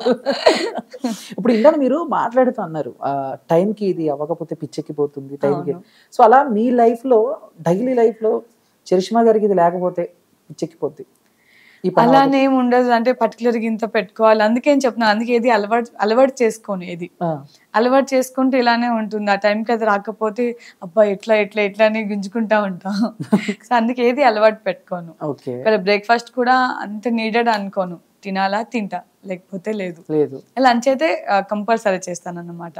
ఇప్పుడు ఇంకా మీరు మాట్లాడుతూ అన్నారు, టైంకి ఇది అవ్వకపోతే పిచ్చెక్కిపోతుంది టైంకి. సో అలా మీ లైఫ్లో, డైలీ లైఫ్లో చరిష్మా గారికి ఇది లేకపోతే పిచ్చెక్కిపోద్ది? అలానే ఏమి ఉండదు, అంటే పర్టికులర్గా ఇంత పెట్టుకోవాలి అందుకేం చెప్తున్నాను. అందుకే ఏది అలవాటు చేసుకోను, ఏది అలవాటు చేసుకుంటే ఇలానే ఉంటుంది. ఆ టైంకి అది రాకపోతే అబ్బా ఎట్లా అని గుంజుకుంటా ఉంటాం. సో అందుకే ఏది అలవాటు పెట్టుకోను. బ్రేక్ఫాస్ట్ కూడా అంత నీడెడ్ అనుకోను, తినాలా తింటా లేకపోతే లేదు. లంచ్ అయితే కంపల్సరీ చేస్తాను అన్నమాట.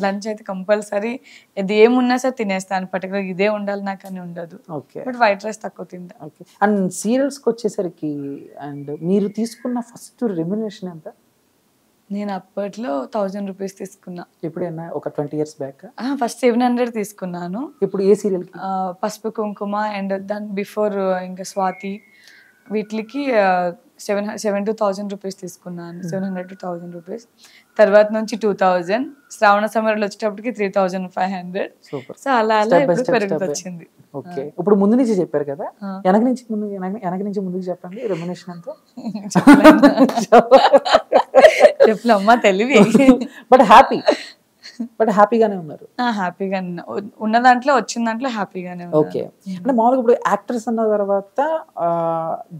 లంచ్ అయితే కంపల్సరీ, ఇది ఏమున్నా సరే తినేస్తాను, పర్టికులర్ ఇదే ఉండాలి నాకు అని ఉండదు. బట్ వైట్ రైస్ తక్కువ తింటా. అండ్ సీరియల్స్ కి వచ్చేసరికి, అండ్ మీరు తీసుకున్న ఫస్ట్ రెమ్యునరేషన్ ఎంత? నేను అప్పట్లో 1000 రూపీస్ తీసుకున్నా. ఎప్పుడైనా ఒక 20 years బ్యాక్? ఫస్ట్ 700 తీసుకున్నాను. ఇప్పుడు ఏ సీరియల్? పసుపు కుంకుమ, అండ్ దాని బిఫోర్ ఇంకా స్వాతి, వీటికి 7,000 రూపీస్ తీసుకున్నాను, 700 to 1,000 రూపీస్. తర్వాత నుంచి 2,000, శ్రావణ సమరంలో వచ్చేటప్పటికి 3,500. సూపర్. సో అలా అలా Step by ఇప్పుడు step, పెరుగుతూ step by- వచ్చింది. ఓకే. ఇప్పుడు ముందు నుంచి చెప్పారు కదా, వెనక నుంచి ముందుకు చెప్పండి రెమ్యునేషన్ అంతా. చెప్పలమ్మా తెలివి. బట్ హ్యాపీగానే ఉన్నారు. హ్యాపీగానే ఉన్న దాంట్లో, వచ్చిన దాంట్లో హ్యాపీగానే ఓకే. అంటే మామూలుగా ఇప్పుడు యాక్టర్స్ అన్న తర్వాత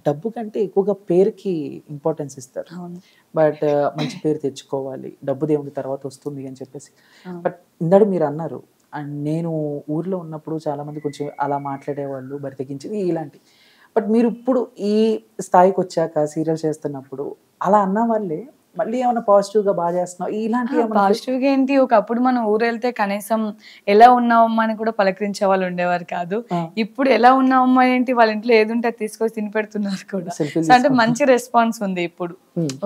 డబ్బు కంటే ఎక్కువగా పేరుకి ఇంపార్టెన్స్ ఇస్తారు. బట్ మంచి పేరు తెచ్చుకోవాలి, డబ్బు దేవుని తర్వాత వస్తుంది అని చెప్పేసి. బట్ ఇందాక మీరు అన్నారు, అండ్ నేను ఊర్లో ఉన్నప్పుడు చాలా మంది కొంచెం అలా మాట్లాడేవాళ్ళు, బరి తెగించి ఇలాంటి. బట్ మీరు ఇప్పుడు ఈ స్థాయికి వచ్చాక సీరియల్ చేస్తున్నప్పుడు అలా అన్న వాళ్ళే మళ్ళీ ఏమైనా పాజిటివ్ గా బాగా చేస్తున్నావు ఇలాంటి పాజిటివ్ గా ఏంటి, ఒకప్పుడు మనం ఊరు వెళ్తే కనీసం ఎలా ఉన్నావమ్మా అని కూడా పలకరించే వాళ్ళు ఉండేవారు కాదు. ఇప్పుడు ఎలా ఉన్నావమ్మా ఏంటి, వాళ్ళ ఇంట్లో ఏది ఉంటే తీసుకొచ్చి తిని పెడుతున్నారు కూడా. అంటే మంచి రెస్పాన్స్ ఉంది ఇప్పుడు.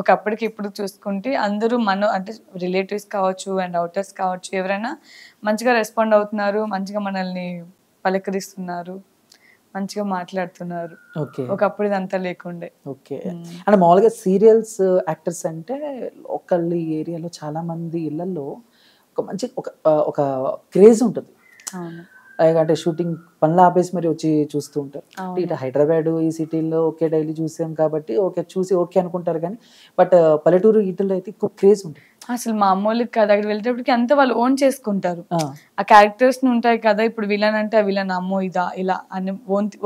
ఒకప్పటికి ఇప్పుడు చూసుకుంటే అందరూ అంటే రిలేటివ్స్ కావచ్చు అండ్ అవుటర్స్ కావచ్చు, ఎవరైనా మంచిగా రెస్పాండ్ అవుతున్నారు, మంచిగా మనల్ని పలకరిస్తున్నారు, మంచిగా మాట్లాడుతున్నారు. ఒకప్పుడు ఇదంతా లేకుండే. ఓకే. అంటే మామూలుగా సీరియల్స్ యాక్టర్స్ అంటే లోకల్ ఏరియాలో చాలా మంది ఇళ్లలో ఒక మంచి ఒక క్రేజ్ ఉంటుంది. అంటే షూటింగ్ పనులు ఆపేసి మరి వచ్చి చూస్తూ ఉంటారు. ఇటు హైదరాబాద్ ఈ సిటీల్లో ఓకే డైలీ చూసాం కాబట్టి ఓకే చూసి ఓకే అనుకుంటారు, కానీ బట్ పల్లెటూరు ఇటులో అయితే ఎక్కువ క్రేజ్ ఉంటుంది. అసలు మామూలు కదా, అక్కడ వెళ్ళేటప్పటికి అంతా వాళ్ళు ఓన్ చేసుకుంటారు. ఆ క్యారెక్టర్స్ ఉంటాయి కదా, ఇప్పుడు విలన్ అంటే ఆ విలన్ అమ్మో ఇదా ఇలా అని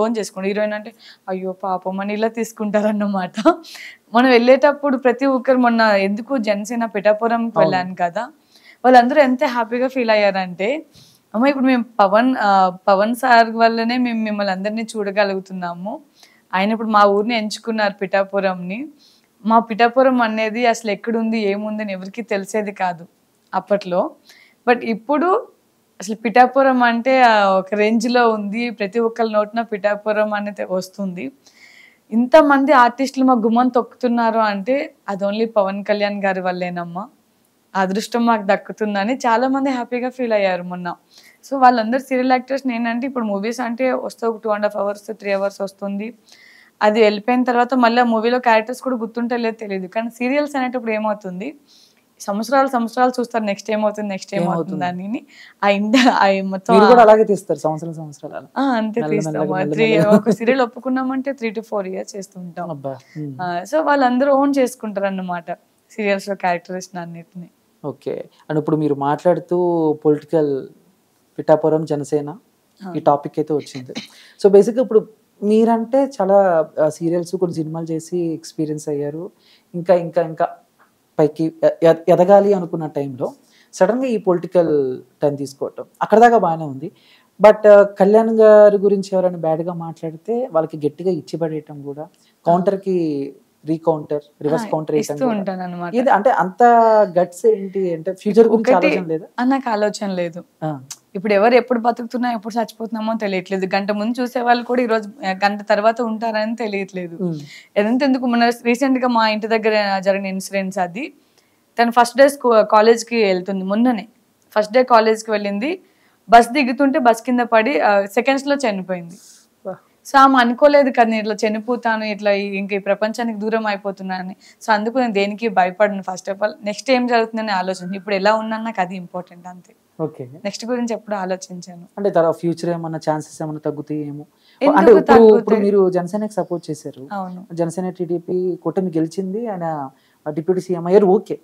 ఓన్ చేసుకుంటారు. హీరోయిన్ అంటే అయ్యో పాపం అని ఇలా తీసుకుంటారు అన్నమాట. మనం వెళ్ళేటప్పుడు ప్రతి ఒక్కరు, మొన్న ఎందుకు జనసేన పిఠాపురంకి వెళ్ళాను కదా, వాళ్ళందరూ ఎంత హ్యాపీగా ఫీల్ అయ్యారంటే, అమ్మ ఇప్పుడు మేము పవన్ సార్ వల్లనే మేము మిమ్మల్ని అందరినీ చూడగలుగుతున్నాము, ఆయన ఇప్పుడు మా ఊరిని ఎంచుకున్నారు పిఠాపురంని. మా పిఠాపురం అనేది అసలు ఎక్కడుంది ఏముంది అని ఎవరికి తెలిసేది కాదు అప్పట్లో. బట్ ఇప్పుడు అసలు పిఠాపురం అంటే ఒక రేంజ్లో ఉంది, ప్రతి ఒక్కరి నోటిన పిఠాపురం అనేది వస్తుంది. ఇంతమంది ఆర్టిస్టులు మా గుమ్మం తొక్కుతున్నారు అంటే అది ఓన్లీ పవన్ కళ్యాణ్ గారి వల్లేనమ్మా, అదృష్టం మాకు దక్కుతుందని చాలా మంది హ్యాపీగా ఫీల్ అయ్యారు మొన్న. సో వాళ్ళందరూ సీరియల్ యాక్టర్స్. నేనంటే ఇప్పుడు మూవీస్ అంటే వస్తే ఒక 2.5 hours 3 hours వస్తుంది, అది వెళ్ళిపోయిన తర్వాత మళ్ళీ ఆ మూవీలో క్యారెక్టర్స్ కూడా గుర్తుంటే లేదు తెలియదు. కానీ సీరియల్స్ అనేటప్పుడు ఏమవుతుంది, సంవత్సరాలు చూస్తారు, నెక్స్ట్ ఏమవుతుంది అని. మొత్తం అలాగే తీస్తారు సంవత్సరాలు. అంతే తీస్తాము. ఒక సీరియల్ ఒప్పుకున్నామంటే 3 to 4 years చేస్తుంటాం. సో వాళ్ళందరూ ఓన్ చేసుకుంటారు అన్నమాట సీరియల్స్ లో క్యారెక్టర్స్ అన్నిటిని. ఓకే. అండ్ ఇప్పుడు మీరు మాట్లాడుతూ పొలిటికల్ పిఠాపురం జనసేన ఈ టాపిక్ అయితే వచ్చింది. సో బేసిక్గా ఇప్పుడు మీరంటే చాలా సీరియల్స్ కొన్ని సినిమాలు చేసి ఎక్స్పీరియన్స్ అయ్యారు, ఇంకా ఇంకా ఇంకా పైకి ఎదగాలి అనుకున్న టైంలో సడన్గా ఈ పొలిటికల్ టైం తీసుకోవటం అక్కడ దాకా బాగానే ఉంది. బట్ కళ్యాణ్ గారి గురించి ఎవరైనా బ్యాడ్గా మాట్లాడితే వాళ్ళకి గట్టిగా ఇచ్చి పడేయటం కూడా, కౌంటర్కి రీకౌంటర్ రివర్స్ కౌంటర్ ఇది అంటే అంత గట్స్ ఏంటి అంటే ఫ్యూచర్ గురించి ఆలోచన లేదా? నాకు ఆలోచన లేదు. ఇప్పుడు ఎవరు ఎప్పుడు బతుకుతున్నా ఎప్పుడు చచ్చిపోతున్నామో తెలియట్లేదు. గంట ముందు చూసే వాళ్ళు కూడా ఈరోజు గంట తర్వాత ఉంటారని తెలియట్లేదు. ఎందుకు మన రీసెంట్ గా మా ఇంటి దగ్గర జరిగిన ఇన్సిడెంట్స్ అది. తను ఫస్ట్ డే కాలేజ్కి వెళ్తుంది, మొన్ననే ఫస్ట్ డే కాలేజ్కి వెళ్ళింది, బస్ దిగుతుంటే బస్ కింద పడి సెకండ్స్ లో చనిపోయింది. సో ఆమె అనుకోలేదు కదా నేను ఇట్లా చనిపోతాను, ఇట్లా ఇంకా ఈ ప్రపంచానికి దూరం అయిపోతున్నాను. సో అందుకు నేను దేనికి భయపడను. ఫస్ట్ ఆఫ్ ఆల్ నెక్స్ట్ ఏం జరుగుతుందని ఆలోచన, ఇప్పుడు ఎలా ఉన్నాను నాకు అది ఇంపార్టెంట్ అంతే. ఓకే. నెక్స్ట్ గురించి ఎప్పుడు ఆలోచించాను. అంటే తర్వాత ఫ్యూచర్ ఏమన్నా ఛాన్సెస్ ఏమన్నా తగ్గుతాయేమో అంటే ఇప్పుడు మీరు జనసేనకి సపోర్ట్ చేశారు, జనసేన టీడీపీ కూటమి గెలిచింది, ఆయన డిప్యూటీ సీఎం అయ్యారు. ఓకే.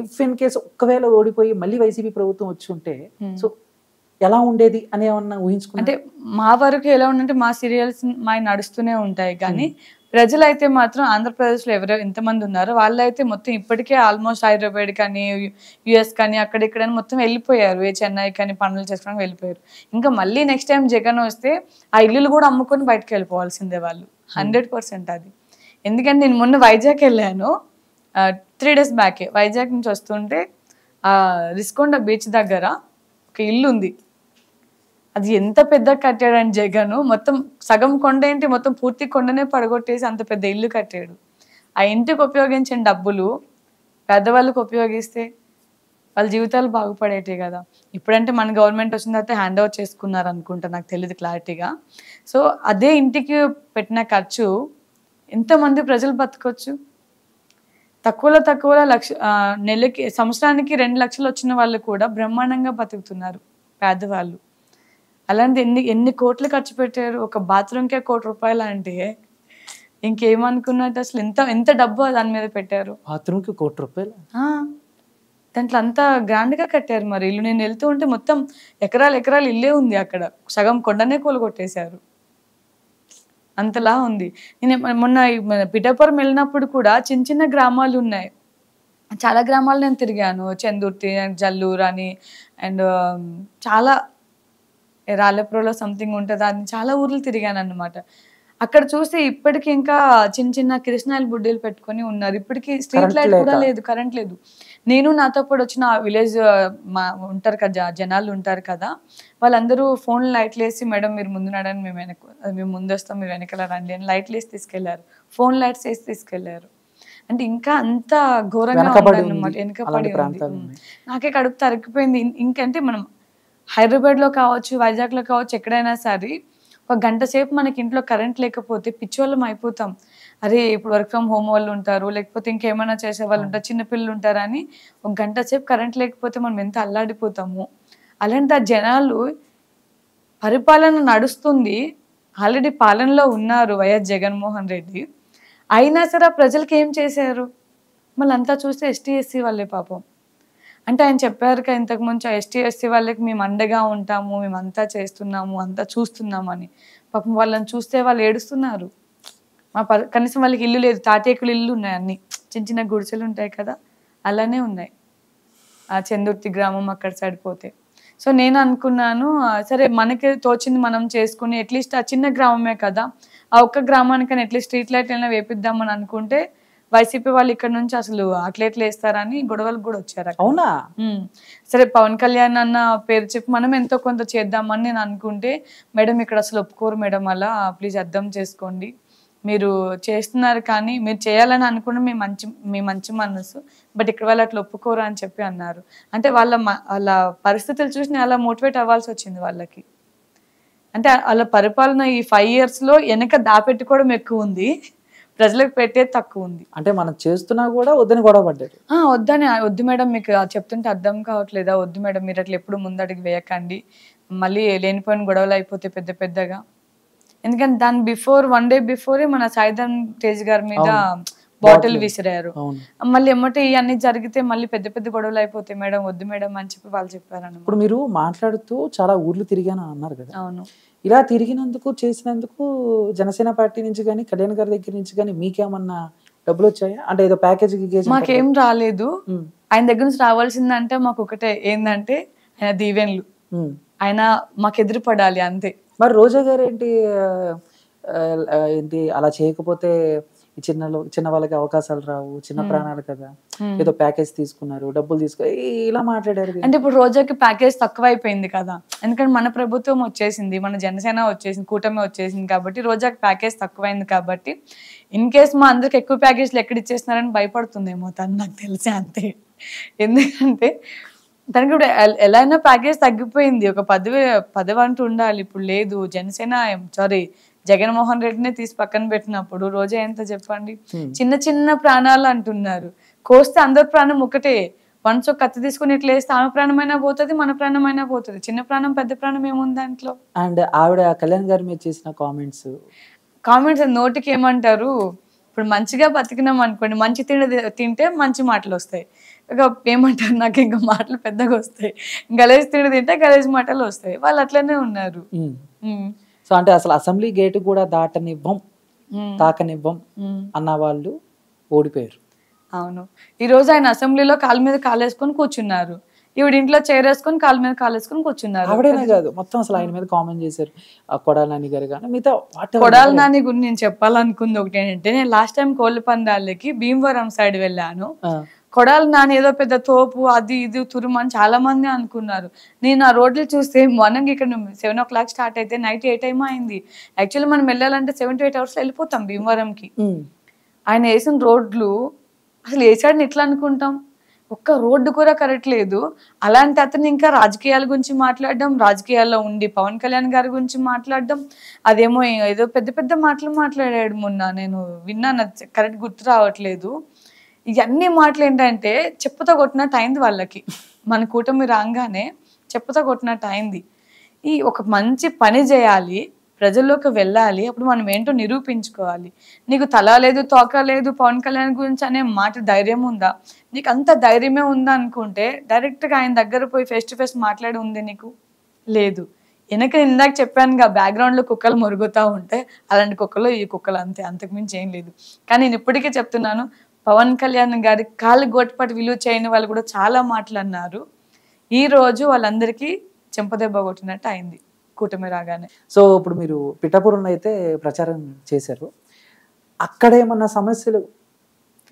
ఇఫ్ ఇన్ కేసు ఒక్కవేళ ఓడిపోయి మళ్ళీ వైసీపీ ప్రభుత్వం వచ్చి ఉంటే సో ఎలా ఉండేది అని ఏమన్నా ఊహించుకున్నా? అంటే మా వరకు ఎలా ఉందంటే మా సీరియల్స్ మా నడుస్తూనే ఉంటాయి, కానీ ప్రజలైతే మాత్రం ఆంధ్రప్రదేశ్లో ఎంతమంది ఉన్నారో వాళ్ళైతే మొత్తం ఇప్పటికే ఆల్మోస్ట్ హైదరాబాద్ కానీ యుఎస్ కానీ అక్కడిక్కడ మొత్తం వెళ్ళిపోయారు, చెన్నై కానీ పనులు చేసుకోవడానికి వెళ్ళిపోయారు. ఇంకా మళ్ళీ నెక్స్ట్ టైం జగన్ వస్తే ఆ ఇల్లులు కూడా అమ్ముకొని బయటకు వెళ్ళిపోవాల్సిందే వాళ్ళు, 100% అది. ఎందుకంటే నేను మొన్న వైజాగ్ వెళ్ళాను 3 days బ్యాకే. వైజాగ్ నుంచి వస్తుంటే రిస్కొండ బీచ్ దగ్గర ఒక ఇల్లు ఉంది, అది ఎంత పెద్ద కట్టాడని జగన్, మొత్తం సగం కొండ ఏంటి మొత్తం పూర్తి కొండనే పడగొట్టేసి అంత పెద్ద ఇల్లు కట్టాడు. ఆ ఇంటికి ఉపయోగించిన డబ్బులు పెద్దవాళ్ళకి ఉపయోగిస్తే వాళ్ళ జీవితాలు బాగుపడేటే కదా. ఇప్పుడంటే మన గవర్నమెంట్ వచ్చిన తర్వాత హ్యాండ్ ఓవర్ చేసుకున్నారు అనుకుంటా, నాకు తెలియదు క్లారిటీగా. సో అదే ఇంటికి పెట్టిన ఖర్చు ఎంతమంది ప్రజలు బతకొచ్చు? తక్కువలో నెలకి సంవత్సరానికి 2 లక్షలు వచ్చిన వాళ్ళు కూడా బ్రహ్మాండంగా బతుకుతున్నారు పేదవాళ్ళు. అలాంటి ఎన్ని కోట్లు ఖర్చు పెట్టారు? ఒక బాత్రూమ్కే ₹1,00,00,000 అంటే ఇంకేమనుకున్నట్టు అసలు ఎంత డబ్బు దాని మీద పెట్టారు. బాత్రూమ్కి ₹1,00,00,000 దాంట్లో అంతా గ్రాండ్గా కట్టారు. మరి ఇల్లు నేను వెళ్తూ ఉంటే మొత్తం ఎకరాలు ఇల్లే ఉంది. అక్కడ సగం కొండనే కూలగొట్టేశారు. అంతలా ఉంది. నేను మొన్న పిఠాపురం వెళ్ళినప్పుడు కూడా చిన్న గ్రామాలు ఉన్నాయి. చాలా గ్రామాలు నేను తిరిగాను. చందుర్తి అండ్ జల్లూరు అని అండ్ చాలా రాళ్ళప్రోలో సంథింగ్ ఉంటుంది. అది చాలా ఊర్లు తిరిగాను అన్నమాట. అక్కడ చూస్తే ఇప్పటికి ఇంకా చిన్న కిరసనాయిల్ బుడ్డీలు పెట్టుకొని ఉన్నారు. ఇప్పటికి స్ట్రీట్ లైట్ కూడా లేదు, కరెంట్ లేదు. నేను నాతో పాటు వచ్చిన విలేజ్ ఉంటారు కదా, జనాలు ఉంటారు కదా, వాళ్ళందరూ ఫోన్ లైట్లు వేసి మేడం మీరు ముందు నడని మేము ముందు వస్తాం, మీరు వెనకాల రండి అని లైట్లు వేసి తీసుకెళ్లారు. ఫోన్ లైట్స్ వేసి తీసుకెళ్లారు. అంటే ఇంకా అంత ఘోరంగా ఉందన్నమాట, వెనకబడి ఉంది. నాకే కడుపు తరిగిపోయింది. ఇంకంటే మనం హైదరాబాద్ లో కావచ్చు, వైజాగ్ లో కావచ్చు, ఎక్కడైనా సరే ఒక గంట సేపు మనకి ఇంట్లో కరెంట్ లేకపోతే పిచ్చోళ్ళం అయిపోతాం. అరే ఇప్పుడు వర్క్ ఫ్రమ్ హోమ్ వాళ్ళు ఉంటారు, లేకపోతే ఇంకేమైనా చేసే వాళ్ళు ఉంటారు, చిన్నపిల్లలు ఉంటారు అని ఒక గంట సేపు కరెంట్ లేకపోతే మనం ఎంత అల్లాడిపోతాము. అలాంటి ఆ జనాలు పరిపాలన నడుస్తుంది, ఆల్రెడీ పాలనలో ఉన్నారు వైఎస్ జగన్మోహన్ రెడ్డి, అయినా సరే ప్రజలకి ఏం చేశారు? మళ్ళీ అంతా చూస్తే ఎస్టీ ఎస్సీ వాళ్ళే పాపం. అంటే ఆయన చెప్పారు కదా ఇంతకుముందు ఎస్టీ ఎస్సీ వాళ్ళకి మేము అండగా ఉంటాము, మేము అంతా చేస్తున్నాము, అంతా చూస్తున్నాము అని. పాపం వాళ్ళని చూస్తే వాళ్ళు ఏడుస్తున్నారు. కనీసం వాళ్ళకి ఇల్లు లేదు, తాటేకులు ఇల్లు ఉన్నాయి, అన్ని చిన్న గుడిసెలు ఉంటాయి కదా, అలానే ఉన్నాయి ఆ చందుర్తి గ్రామం అక్కడ సైడ్ పోతే. సో నేను అనుకున్నాను సరే మనకి తోచింది మనం చేసుకుని అట్లీస్ట్ ఆ చిన్న గ్రామమే కదా, ఆ ఒక్క గ్రామానికైనా అట్లీస్ట్ స్ట్రీట్ లైట్ అయినా వేపిద్దామని అనుకుంటే వైసీపీ వాళ్ళు ఇక్కడ నుంచి అసలు అట్లెట్లు వేస్తారని గొడవలకు కూడా వచ్చారు. అవునా? సరే పవన్ కళ్యాణ్ అన్న పేరు చెప్పి మనం ఎంతో కొంత చేద్దామని నేను అనుకుంటే, మేడం ఇక్కడ అసలు ఒప్పుకోరు మేడం, అలా ప్లీజ్ అర్థం చేసుకోండి, మీరు చేస్తున్నారు కానీ మీరు చేయాలని అనుకున్న మీ మంచి మనసు, బట్ ఇక్కడ వాళ్ళు అట్లా ఒప్పుకోరు అని చెప్పి అన్నారు. అంటే వాళ్ళ పరిస్థితులు చూసి నేను అలా మోటివేట్ అవ్వాల్సి వచ్చింది వాళ్ళకి. అంటే వాళ్ళ పరిపాలన ఈ 5 years లో వెనక దాపెట్టుకోవడం ఎక్కువ ఉంది, ప్రజలకు పెట్టేది తక్కువ ఉంది. అంటే మనం చేస్తున్నా కూడా వద్దని గొడవ పడ్డారు. వద్దు మేడం, మీకు చెప్తుంటే అర్థం కావట్లేదా, వద్దు మేడం మీరు అట్లా ఎప్పుడు ముందడికి వేయకండి, మళ్ళీ లేనిపోయిన గొడవలు అయిపోతే పెద్దగా. ఎందుకంటే దాని వన్ డే బిఫోరే మన సాయిధన్ తేజ్ గారి మీద బాటిల్ విసిరారు. మళ్ళీ ఎమ్మటే ఇవన్నీ జరిగితే మళ్ళీ పెద్ద గొడవలు అయిపోతాయి మేడం, వద్దు మేడం అని చెప్పి వాళ్ళు చెప్పారు. ఇప్పుడు మీరు మాట్లాడుతూ చాలా ఊర్లు తిరిగాను అన్నారు కదా. అవును. ఇలా తిరిగినందుకు చేసినందుకు జనసేన పార్టీ నుంచి కానీ కళ్యాణ్ గారి దగ్గర నుంచి కానీ మీకేమన్నా డబ్బులు వచ్చాయా? అంటే ఏదో ప్యాకేజ్ మాకేం రాలేదు. ఆయన దగ్గర నుంచి రావాల్సిందంటే మాకు ఒకటే ఏంటంటే ఆయన దీవెన్లు, ఆయన మాకు ఎదురు పడాలి అంతే. మరి రోజా గారు ఏంటి అలా చేయకపోతే చిన్న వాళ్ళకి అవకాశాలు రావు, చిన్న ప్రాణాలు కదా, ఏదో ప్యాకేజ్ తీసుకున్నారు, డబ్బులు తీసుకుని ఇలా మాట్లాడారు. అంటే ఇప్పుడు రోజాకి ప్యాకేజ్ తక్కువ అయిపోయింది కదా, ఎందుకంటే మన ప్రభుత్వం వచ్చేసింది, మన జనసేన వచ్చేసింది, కూటమి వచ్చేసింది కాబట్టి రోజాకి ప్యాకేజ్ తక్కువైంది కాబట్టి ఇన్ కేస్ మా అందరికి ఎక్కువ ప్యాకేజ్లు ఎక్కడ ఇచ్చేస్తున్నారని భయపడుతుందేమో తను, నాకు తెలిసి అంతే. ఎందుకంటే తనకి ఇప్పుడు ఎలా అయినా ప్యాకేజ్ తగ్గిపోయింది, ఒక పదవి అంటూ ఉండాలి, ఇప్పుడు లేదు. జగన్మోహన్ రెడ్డినే తీసి పక్కన పెట్టినప్పుడు రోజా ఎంత చెప్పండి, చిన్న ప్రాణాలు అంటున్నారు, కోస్తే అందరి ప్రాణం ఒకటే. వన్స్ ఒక కత్తి తీసుకుని ఇట్లా వేస్తే ఆమె ప్రాణమైనా పోతుంది, మన ప్రాణమైనా పోతుంది, చిన్న ప్రాణం పెద్ద ప్రాణం ఏముంది దాంట్లో. అండ్ ఆవిడ కళ్యాణ్ గారి మీద చేసిన కామెంట్స్ నోటికి ఏమంటారు, ఇప్పుడు మంచిగా బతికినాం అనుకోండి, మంచి తింటే మంచి మాటలు వస్తాయి, ఇక ఏమంటారు నాకు ఇంకా మాటలు పెద్దగా వస్తాయి, గలేజ్ తిండి తింటే గలేజ్ మాటలు వస్తాయి. వాళ్ళు అట్లనే ఉన్నారు. సో అంటే అసలు అసెంబ్లీ గేట్ కూడా తాకనివ్వం అన్న వాళ్ళు ఓడిపోయారు. అవును. ఈ రోజు ఆయన అసెంబ్లీలో కాలు మీద కాలేసుకొని కూర్చున్నారు, ఈవిడ ఇంట్లో చైర్ వేసుకొని కాలు మీద కాలేసుకొని కూర్చున్నారు. ఆవిడనే కాదు మొత్తం అసలు ఆయన మీద కామెంట్ చేశారు కొడాలి నాని గారు కానీ మిగతా. కొడాలి నాని గురించి నేను చెప్పాలనుకుంది ఒకటి ఏంటంటే, నేను లాస్ట్ టైం కోళ్ళ పందాలకి భీమవరం సైడ్ వెళ్ళాను. కొడాలి నాని ఏదో పెద్ద తోపు అది ఇది తురుమని చాలా మంది అనుకున్నారు. నేను ఆ రోడ్లు చూస్తే మార్నింగ్ ఇక్కడ 7 o'clock స్టార్ట్ అయితే నైట్ 8 అయింది. యాక్చువల్లీ మనం వెళ్ళాలంటే 7 to 8 hours వెళ్ళిపోతాం భీమవరంకి. ఆయన వేసిన రోడ్లు అసలు వేసాడని ఎట్లా అనుకుంటాం, ఒక్క రోడ్డు కూడా కరెక్ట్ లేదు. అలాంటి అతను ఇంకా రాజకీయాల గురించి మాట్లాడడం, రాజకీయాల్లో ఉండి పవన్ కళ్యాణ్ గారి గురించి మాట్లాడడం, అదేమో ఏదో పెద్ద పెద్ద మాటలు మాట్లాడాడు మొన్న. నేను విన్నాను, కరెక్ట్ గుర్తు రావట్లేదు. ఇవన్నీ మాటలు ఏంటంటే చెప్పుతో కొట్టినట్టు అయింది వాళ్ళకి. మన కూటమి రాగానే చెప్పుతో కొట్టినట్టు అయింది. ఈ ఒక మంచి పని చేయాలి, ప్రజల్లోకి వెళ్ళాలి, అప్పుడు మనం ఏంటో నిరూపించుకోవాలి. నీకు తల లేదు తోక లేదు పవన్ కళ్యాణ్ గురించి అనే మాట ధైర్యం ఉందా? నీకు అంత ధైర్యమే ఉందా అనుకుంటే డైరెక్ట్గా ఆయన దగ్గర పోయి ఫేస్ టు ఫేస్ మాట్లాడి ఉంది నీకు? లేదు. వెనక ఇందాక చెప్పానుగా బ్యాక్గ్రౌండ్లో కుక్కలు మురుగుతూ ఉంటే అలాంటి కుక్కలు ఈ కుక్కలు అంతే, అంతకుమించి ఏం లేదు. కానీ నేను ఇప్పటికే చెప్తున్నాను, పవన్ కళ్యాణ్ గారి కాళ్ళు గోటిపాటు విలువ చేయని వాళ్ళు కూడా చాలా మాటలు అన్నారు. ఈ రోజు వాళ్ళందరికీ చెంపదెబ్బ కొట్టినట్టు అయింది కూటమి రాగానే. సో ఇప్పుడు మీరు పిఠాపురంలో అయితే ప్రచారం చేశారు, అక్కడ ఏమన్నా సమస్యలు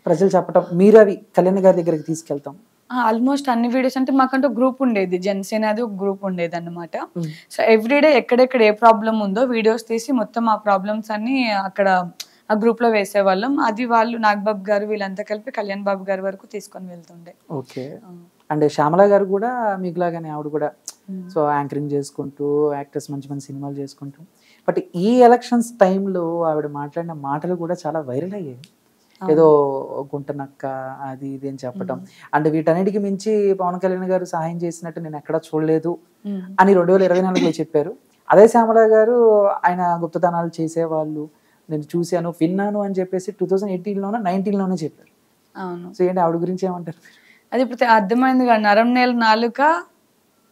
ప్రజలు చెప్పటం, మీరు అవి కళ్యాణ్ గారి దగ్గరికి తీసుకెళ్తాం? ఆల్మోస్ట్ అన్ని వీడియోస్ అంటే మాకంటూ గ్రూప్ ఉండేది, జనసేన అది ఒక గ్రూప్ ఉండేది అన్నమాట. సో ఎవ్రీడే ఎక్కడెక్కడ ఏ ప్రాబ్లం ఉందో వీడియోస్ తీసి మొత్తం ఆ ప్రాబ్లమ్స్ అన్ని అక్కడ ఆ గ్రూప్ లో వేసేవాళ్ళం. అది వాళ్ళు నాగబాబు గారు వీళ్ళంతా కలిపి కళ్యాణ్ బాబు గారి వరకు తీసుకొని వెళ్తుండే. ఓకే. అంటే శ్యామల గారు కూడా మీకులాగానే ఆవిడ కూడా సో యాంకరింగ్ చేసుకుంటూ యాక్టర్స్ మంచి మంచి సినిమాలు చేసుకుంటూ, బట్ ఈ ఎలక్షన్స్ టైంలో ఆవిడ మాట్లాడిన మాటలు కూడా చాలా వైరల్ అయ్యాయి. ఏదో గుంటనక్క అది ఇది అని చెప్పటం, అండ్ వీటన్నిటికి మించి పవన్ కళ్యాణ్ గారు సహాయం చేసినట్టు నేను ఎక్కడా చూడలేదు అని 2024లో చెప్పారు. అదే శ్యామల గారు ఆయన గుప్తదానాలు చేసేవాళ్ళు నేను చూశాను విన్నాను అని చెప్పేసి 2018లోనో 19లోనే చెప్పారు. అవును. సో ఏంటి ఆవిడ గురించి ఏమంటారు? అది ఇప్పుడు అర్థమైంది కదా, నరం నేల నాలుక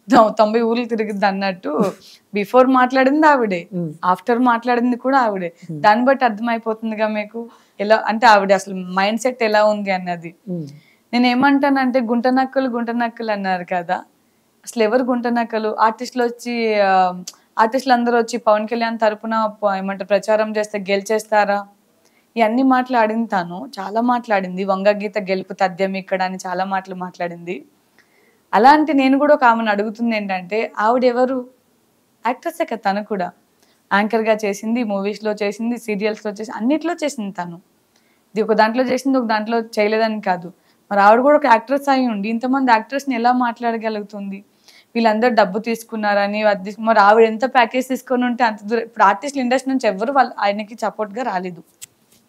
90 ఊర్లు తిరిగిద్ది అన్నట్టు. బిఫోర్ మాట్లాడింది ఆవిడే, ఆఫ్టర్ మాట్లాడింది కూడా ఆవిడే. దాన్ని బట్టి అర్థమైపోతుందిగా మీకు ఎలా అంటే ఆవిడ అసలు మైండ్ సెట్ ఎలా ఉంది అన్నది. నేను ఏమంటానంటే గుంటనక్కలు అన్నారు కదా, అసలు ఎవరు గుంటనక్కలు? ఆర్టిస్టులు అందరూ వచ్చి పవన్ కళ్యాణ్ తరపున ఏమంటారు ప్రచారం చేస్తే గెలిచేస్తారా? ఇవన్నీ మాట్లాడింది తను, చాలా మాట్లాడింది. వంగ గీత గెలుపు తథ్యం ఇక్కడ అని చాలా మాటలు మాట్లాడింది. అలాంటి నేను కూడా ఒక ఆమెను అడుగుతుంది ఏంటంటే, ఆవిడెవరు? యాక్ట్రెస్సే కదా తను కూడా. యాంకర్గా చేసింది, మూవీస్లో చేసింది, సీరియల్స్లో చేసింది, అన్నిట్లో చేసింది తను. ఇది ఒక దాంట్లో చేసింది, ఒక దాంట్లో చేయలేదని కాదు. మరి ఆవిడ కూడా ఒక యాక్ట్రెస్ అయి ఉండి ఇంతమంది యాక్ట్రెస్ని ఎలా మాట్లాడగలుగుతుంది? వీళ్ళందరూ డబ్బు తీసుకున్నారని మరి ఆవిడ ఎంత ప్యాకేజ్ తీసుకొని ఉంటే అంత దూరం. ఇప్పుడు ఆర్టిస్టుల ఇండస్ట్రీ నుంచి ఎవరు వాళ్ళు ఆయనకి సపోర్ట్గా రాలేదు.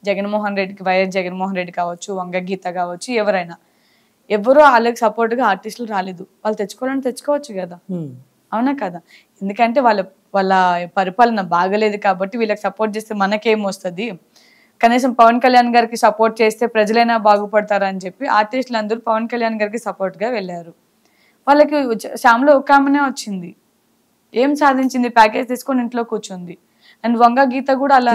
జగన్మోహన్ రెడ్డికి, వైఎస్ జగన్మోహన్ రెడ్డి కావచ్చు, వంగ గీత కావచ్చు, ఎవరైనా ఎవరో వాళ్ళకి సపోర్ట్గా ఆర్టిస్టులు రాలేదు. వాళ్ళు తెచ్చుకోవాలని తెచ్చుకోవచ్చు కదా, అవునా కదా? ఎందుకంటే వాళ్ళ పరిపాలన బాగలేదు కాబట్టి వీళ్ళకి సపోర్ట్ చేస్తే మనకేమొస్తుంది? కనీసం పవన్ కళ్యాణ్ గారికి సపోర్ట్ చేస్తే ప్రజలైనా బాగుపడతారని చెప్పి ఆర్టిస్టులు అందరూ పవన్ కళ్యాణ్ గారికి సపోర్ట్గా వెళ్ళారు. వాళ్ళకి శ్యామలో ఒక ఆమెనే వచ్చింది, ఏం సాధించింది? ప్యాకేజ్ తీసుకొని ఇంట్లో కూర్చుంది. అండ్ వంగ గీత కూడా అలా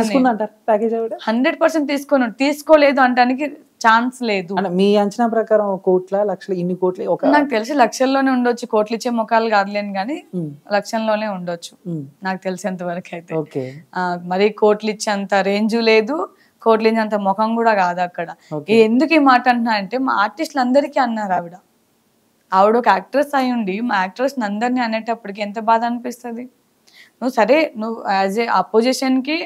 100% తీసుకోలేదు అంటానికి ఛాన్స్ లేదు. మీ అంచనా ప్రకారం కోట్ల లక్షలు ఇన్ని కోట్లు? నాకు తెలిసి లక్షల్లోనే ఉండొచ్చు, కోట్లు ఇచ్చే ముఖాలు కాదులేని కానీ లక్షల్లోనే ఉండొచ్చు నాకు తెలిసేంత వరకు అయితే. మరి కోట్లు ఇచ్చేంత రేంజ్ లేదు, కోట్లు ఇచ్చేంత ముఖం కూడా కాదు అక్కడ. ఎందుకు ఈ మాట అంటున్నా అంటే మా ఆర్టిస్టులు అందరికీ అన్నారు ఆవిడ ఒక యాక్ట్రెస్ అయి ఉండి మా యాక్ట్రెస్ అందరినీ అనేటప్పటికి ఎంత బాధ అనిపిస్తుంది? నువ్వు సరే, నువ్వు యాజ్ ఏ అపోజిషన్కి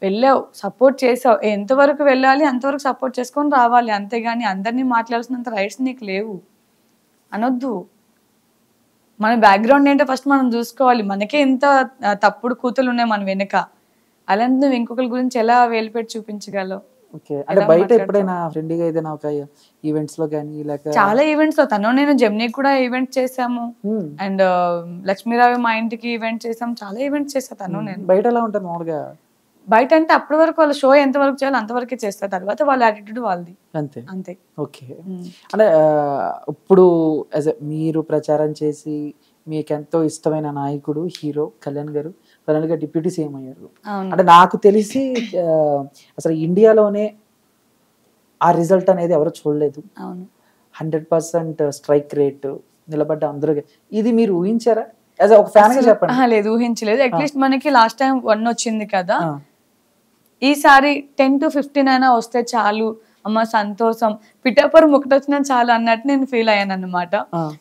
వెళ్ళావు, సపోర్ట్ చేసావు, ఎంతవరకు వెళ్ళాలి అంతవరకు సపోర్ట్ చేసుకొని రావాలి, అంతేగాని అందరినీ మాట్లాడాల్సినంత రైట్స్ నీకు లేవు అనొద్దు. మన బ్యాక్గ్రౌండ్ ఏంటో ఫస్ట్ మనం చూసుకోవాలి. మనకే ఇంత తప్పుడు కూతులు ఉన్నాయి మన వెనుక, అలాంటి నువ్వు ఇంకొకరి గురించి ఎలా వేలిపెట్టి చూపించగలవు? అంటే బయట ఎప్పుడైనా ఫ్రెండ్లీగా ఏదైనా ఒక ఈవెంట్స్ లో కానీ లేక చాలా ఈవెంట్స్ లో తను నేను జెమినీ కూడా ఈవెంట్ చేసాము, అండ్ లక్ష్మీరావు మా ఇంటికి ఈవెంట్ చేసాము, చాలా ఈవెంట్స్ చేస్తా తను నేను. బయట ఎలా ఉంటాను మామూలుగా? బయట అంటే అప్పటి వరకు వాళ్ళ షో ఎంత వరకు చేయాలి అంతవరకే చేస్తారు, తర్వాత వాళ్ళ యాటిట్యూడ్ వాళ్ళది అంతే అంతే. ఓకే. అంటే ఇప్పుడు మీరు ప్రచారం చేసి మీకు ఎంతో ఇష్టమైన నాయకుడు హీరో కళ్యాణ్ గారు ఫైనల్ గా డిప్యూటీ సీఎం అయ్యారు. అంటే నాకు తెలిసి అసలు ఇండియాలోనే ఆ రిజల్ట్ అనేది ఎవరు చూడలేదు. 100% స్ట్రైక్ రేట్ నిలబడ్డ అందరూ. ఇది మీరు ఊహించారా? ఒక ఫ్యాన్ గా చెప్పండి. లేదు, ఊహించలేదు. అట్లీస్ట్ మనకి లాస్ట్ టైం 1 వచ్చింది కదా, ఈసారి 10 to 15 అయినా వస్తే చాలు అమ్మ సంతోషం, పిఠాపురం ఒకటి వచ్చినా చాలు అన్నట్టు నేను ఫీల్ అయ్యాను అనమాట.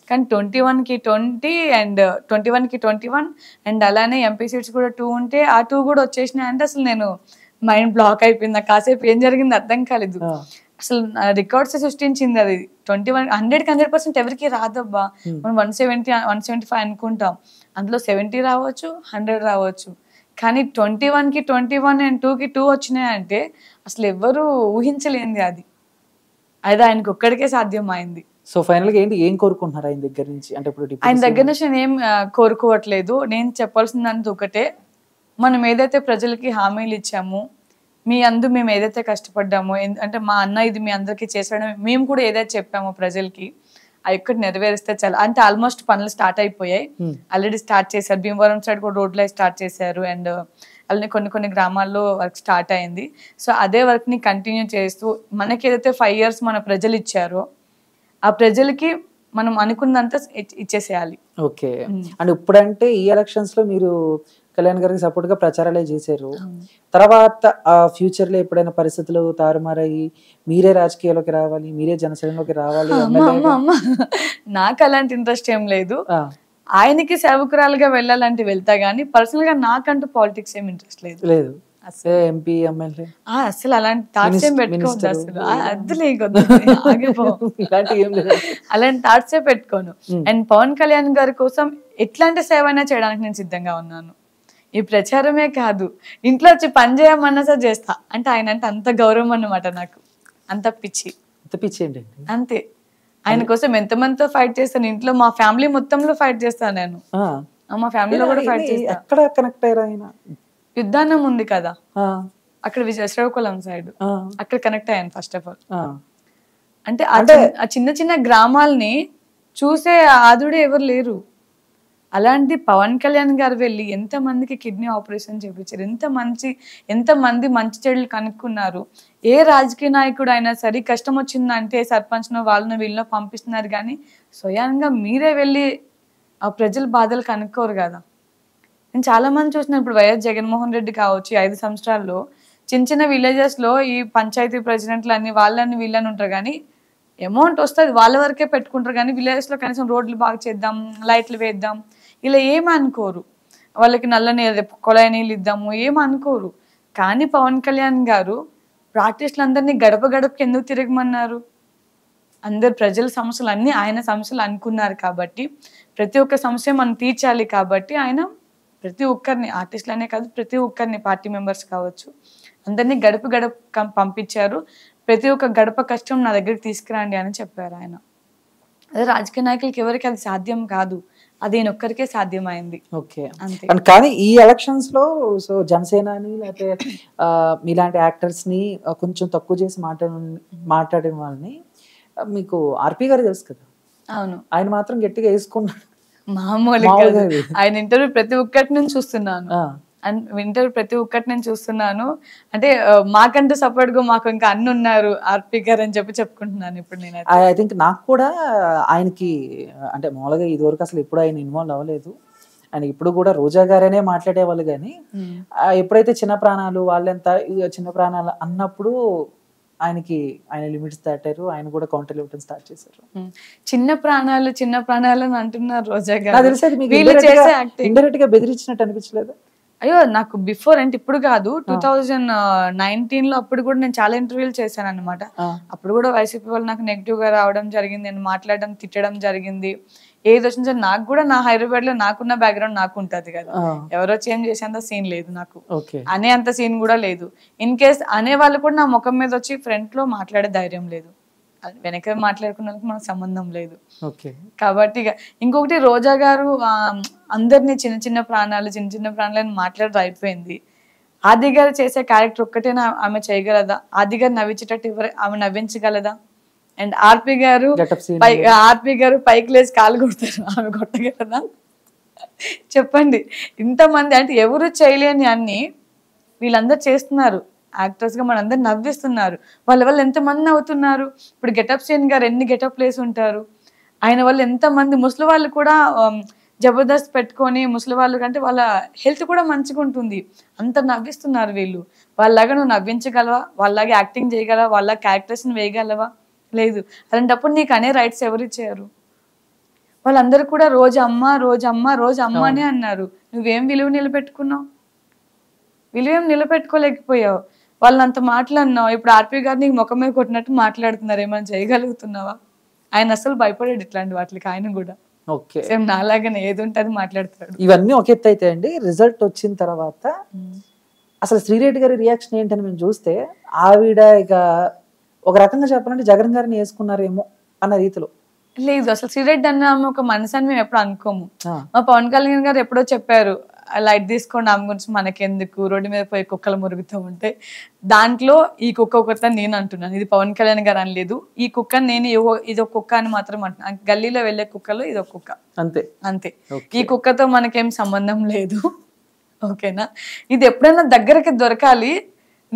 కానీ 21కి 20 అండ్ 21కి 21 అండ్ అలానే ఎంపీ సీట్స్ కూడా 2 ఉంటే ఆ 2 కూడా వచ్చేసినాయి అంటే అసలు నేను మైండ్ బ్లాక్ అయిపోయింది. కాసేపు ఏం జరిగింది అర్థం కాలేదు. అసలు రికార్డ్స్ సృష్టించింది అది. 21 100% ఎవరికి రాదబ్బా. మనం 170 175 అనుకుంటాం, అందులో 70 రావచ్చు, 100 రావచ్చు. కానీ 21కి 21 అండ్ 2కి 2 వచ్చినాయంటే అసలు ఎవ్వరూ ఊహించలేంది అది. అది ఆయనకు ఒక్కడికే సాధ్యమైంది. సో ఫైనల్ గా ఏంటి, ఏం కోరుకుంటున్నారు ఆయన దగ్గర నుంచి? అంటే ఇప్పుడు ఆయన దగ్గర నుంచి నేను ఏం కోరుకోవట్లేదు. నేను చెప్పాల్సిందంతా ఒకటే, మనం ఏదైతే ప్రజలకి హామీలు ఇచ్చామో, మీ అందు మేము ఏదైతే కష్టపడ్డామో, అంటే మా అన్న ఇది మీ అందరికీ చేసాడో, మేము కూడా ఏదైతే చెప్పామో ప్రజలకి అవి ఒక్కటి నెరవేరిస్తే చాలా. అంటే ఆల్మోస్ట్ పనులు స్టార్ట్ అయిపోయాయి, ఆల్రెడీ స్టార్ట్ చేశారు. భీమవరం సైడ్ కూడా రోడ్లు స్టార్ట్ చేశారు, అండ్ అలానే కొన్ని గ్రామాల్లో వర్క్ స్టార్ట్ అయింది. సో అదే వర్క్ని కంటిన్యూ చేస్తూ మనకి ఏదైతే 5 years మన ప్రజలు ఇచ్చారో ఆ ప్రజలకి మనం అనుకున్నంత ఇచ్చేసేయాలి. ఓకే. అండ్ ఇప్పుడంటే ఈ ఎలక్షన్స్ లో మీరు కళ్యాణ్ గారికి సపోర్ట్ గా ప్రచారాలే చేశారు. తర్వాత ఫ్యూచర్ లో ఎప్పుడైనా పరిస్థితులు తారుమారయ్యి మీరే రాజకీయాల్లోకి రావాలి, మీరే జనసేనలోకి రావాలి, నాకు అలాంటి ఇంట్రెస్ట్ ఏం లేదు. ఆయనకి సేవకురాలుగా వెళ్ళాలంటే వెళ్తా గానీ పర్సనల్ గా నాకంటూ పాలిటిక్స్ ఏం ఇంట్రెస్ట్ లేదు. లేదు. ఎంపీ ఎమ్మెల్యే అసలు అలాంటి థాట్స్ ఏం పెట్టుకోవద్దు. అసలు అలాంటి థాట్స్ ఏ పెట్టుకోను. అండ్ పవన్ కళ్యాణ్ గారి కోసం ఎట్లాంటి సేవ అయినా చేయడానికి నేను సిద్ధంగా ఉన్నాను. ఈ ప్రచారమే కాదు, ఇంట్లో వచ్చి పని చేయమన్నా సార్ చేస్తా. అంటే ఆయన అంటే అంత గౌరవం అన్నమాట నాకు, అంత పిచ్చి. అంతే. ఆయన కోసం ఎంతమందితో ఫైట్ చేస్తాను. ఇంట్లో మా ఫ్యామిలీ మొత్తంలో ఫైట్ చేస్తాను నేను. మా ఫ్యామిలీలో కూడా ఫైట్ చేస్తా. ఎక్కడ కనెక్ట్ అయ్యారు ఆయన? యుద్ధానం ఉంది కదా అక్కడ, శ్రీకాకుళం సైడ్, అక్కడ కనెక్ట్ అయ్యాను ఫస్ట్ ఆఫ్ ఆల్. అంటే ఆ చిన్న గ్రామాలని చూసే ఆదుడే ఎవరు లేరు. అలాంటి పవన్ కళ్యాణ్ గారు వెళ్ళి ఎంతమందికి కిడ్నీ ఆపరేషన్ చేయించారు, ఎంతమంది మంచి చెడులు కనుక్కున్నారు. ఏ రాజకీయ నాయకుడు అయినా సరే కష్టం వచ్చిందంటే సర్పంచ్నో వాళ్ళనో వీళ్ళనో పంపిస్తున్నారు, కానీ స్వయంగా మీరే వెళ్ళి ఆ ప్రజల బాధలు కనుక్కోరు కదా. నేను చాలా మంది చూసిన, ఇప్పుడు వైఎస్ జగన్మోహన్ రెడ్డి కావచ్చు, 5 సంవత్సరాల్లో చిన్న విలేజెస్ లో ఈ పంచాయతీ ప్రెసిడెంట్లు అని వాళ్ళని వీళ్ళని ఉంటారు, కానీ అమౌంట్ వస్తుంది వాళ్ళ వరకే పెట్టుకుంటారు. కానీ విలేజెస్ లో కనీసం రోడ్లు బాగా చేద్దాం, లైట్లు వేద్దాం, ఇలా ఏమనుకోరు. వాళ్ళకి నల్ల నీళ్ళు, కొళాయి నీళ్ళు ఇద్దాము ఏమనుకోరు. కానీ పవన్ కళ్యాణ్ గారు ఆర్టిస్టులందరినీ గడప గడపకి ఎందుకు తిరగమన్నారు? అందరు ప్రజల సమస్యలు అన్నీ ఆయన సమస్యలు అనుకున్నారు కాబట్టి, ప్రతి ఒక్క సమస్య మనం తీర్చాలి కాబట్టి ఆయన ప్రతి ఒక్కరిని, ఆర్టిస్టులనే కాదు ప్రతి ఒక్కరిని, పార్టీ మెంబర్స్ కావచ్చు, అందరినీ గడప గడప పంపించారు. ప్రతి ఒక్క గడప కష్టం నా దగ్గరికి తీసుకురండి అని చెప్పారు ఆయన. అదే రాజకీయ నాయకులకి ఎవరికి అది సాధ్యం కాదు, అది ఒక్కరికే సాధ్యమైంది. ఓకే. కానీ ఈ ఎలక్షన్స్ లో సో జనసేనని లేకపోతే మీలాంటి యాక్టర్స్ ని కొంచెం తక్కువ చేసి మాట్లాడిన వాళ్ళని, మీకు ఆర్పి గారు తెలుసు కదా? అవును. ఆయన మాత్రం గట్టిగా వేసుకున్నాడు. మామూలుగా ఆయన ఇంటర్వ్యూ ప్రతి ఒక్కటి నుంచి చూస్తున్నాను, అంటే మాకంటూ సపోర్ట్ గా మాకు ఇంకా అన్ని ఉన్నారు ఆర్పి గారు అని చెప్పుకుంటున్నాను ఇప్పుడు నేను. ఐ థింక్ నాకు కూడా ఆయనకి అంటే మామూలుగా ఇదివరకు అసలు ఎప్పుడు ఆయన ఇన్వాల్వ్ అవ్వలేదు. ఆయన ఇప్పుడు కూడా రోజా గారనే మాట్లాడేవాళ్ళు, కానీ ఎప్పుడైతే చిన్న ప్రాణాలు వాళ్ళెంత చిన్న ప్రాణాలు అన్నప్పుడు ఆయన లిమిట్స్ దాటారు. ఆయన కూడా కౌంటర్ ఇవ్వడం స్టార్ట్ చేశారు. చిన్న ప్రాణాలు అని అంటున్నారు రోజా గారు. ఇండైరెక్ట్ గా బెదిరించినట్టు అనిపించలేదు? అయ్యో, నాకు బిఫోర్ అంటే ఇప్పుడు కాదు, 2019 అప్పుడు కూడా నేను చాలా ఇంటర్వ్యూలు చేశాను అనమాట. అప్పుడు కూడా వైసీపీ వాళ్ళు నాకు నెగిటివ్ గా రావడం జరిగింది, నేను మాట్లాడడం తిట్టడం జరిగింది. ఏది వచ్చిన నాకు కూడా నా హైదరాబాద్ లో నాకున్న బ్యాక్గ్రౌండ్ నాకు ఉంటది కదా, ఎవరో చేంజ్ చేసేంత సీన్ లేదు నాకు, అనే అంత సీన్ కూడా లేదు. ఇన్ కేస్ అనే వాళ్ళు కూడా నా ముఖం మీద వచ్చి ఫ్రంట్ లో మాట్లాడే ధైర్యం లేదు, వెనక మాట్లాడుకున్న మనకు సంబంధం లేదు. కాబట్టి ఇంకొకటి, రోజా గారు అందరినీ చిన్న ప్రాణాలని మాట్లాడడం అయిపోయింది. ఆది గారు చేసే క్యారెక్టర్ ఒక్కటేనా ఆమె చేయగలదా? ఆది గారు నవ్వించేటట్టు ఆమె నవ్వించగలదా? అండ్ ఆర్పి గారు పైకి లేచి కాలు కొడతారు, ఆమె కొట్టగలదా? చెప్పండి. ఇంతమంది అంటే ఎవరు చేయలేని అన్ని వీళ్ళందరూ చేస్తున్నారు. యాక్టర్స్ గా మనందరు నవ్విస్తున్నారు. వాళ్ళ వల్ల ఎంతమంది నవ్వుతున్నారు. ఇప్పుడు గెటప్ సీన్ గారు ఎన్ని గెటప్ ప్లేస్ ఉంటారు, ఆయన వల్ల ఎంతమంది ముసలి వాళ్ళు కూడా జబర్దస్త్ పెట్టుకొని, ముసలి వాళ్ళు కంటే వాళ్ళ హెల్త్ కూడా మంచిగా ఉంటుంది, అంత నవ్విస్తున్నారు వీళ్ళు. వాళ్ళలాగా నువ్వు నవ్వించగలవా? వాళ్ళలాగా యాక్టింగ్ చేయగలవా? వాళ్ళ క్యారెక్టర్స్ని వేయగలవా? లేదు. అలాంటప్పుడు నీకు అనే రైట్స్ ఎవరు ఇచ్చారు? వాళ్ళందరూ కూడా రోజు అమ్మ అనే అన్నారు. నువ్వేం విలువ నిలబెట్టుకున్నావు? విలువేం నిలబెట్టుకోలేకపోయావు. వాళ్ళని అంత మాట్లాడినావు, ఇప్పుడు ఆర్పి గారు నీకు ముఖం మీద కొట్టినట్టు మాట్లాడుతున్నారు, ఏమైనా చేయగలుగుతున్నావా? ఆయన అసలు భయపడాడు ఇట్లాంటి వాటికి, ఆయన కూడా ఓకే. సేమ్ నాలాగానే ఏది ఉంటే అది మాట్లాడతాడు. ఇవన్నీ ఒక ఎత్తు అయితే అండి, రిజల్ట్ వచ్చిన తర్వాత అసలు శ్రీరెడ్డి గారి రియాక్షన్ ఏంటని మేము చూస్తే, ఆవిడ ఇక ఒక రకంగా చెప్పాలంటే జగన్ గారిని వేసుకున్నారేమో అన్న రీతిలో. లేదు, అసలు శ్రీరెడ్డి అన్న ఆమె ఒక మనసు అని మేము ఎప్పుడు అనుకోము. ఆ, మా పవన్ కళ్యాణ్ గారు ఎప్పుడో చెప్పారు, లైట్ తీసుకోండి ఆమె గురించి మనకెందుకు, రోడ్డు మీద పోయి కుక్కలు మురుగుతూ ఉంటే. దాంట్లో ఈ కుక్క ఒకటి నేను అంటున్నాను, ఇది పవన్ కళ్యాణ్ గారు అనలేదు. ఈ కుక్క నేను ఇది ఒక కుక్క అని మాత్రం అంటున్నాను. గల్లీలో వెళ్ళే కుక్కలో ఇది ఒక కుక్క, అంతే అంతే. ఓకే. ఈ కుక్కతో మనకేం సంబంధం లేదు. ఓకేనా? ఇది ఎప్పుడైనా దగ్గరికి దొరకాలి,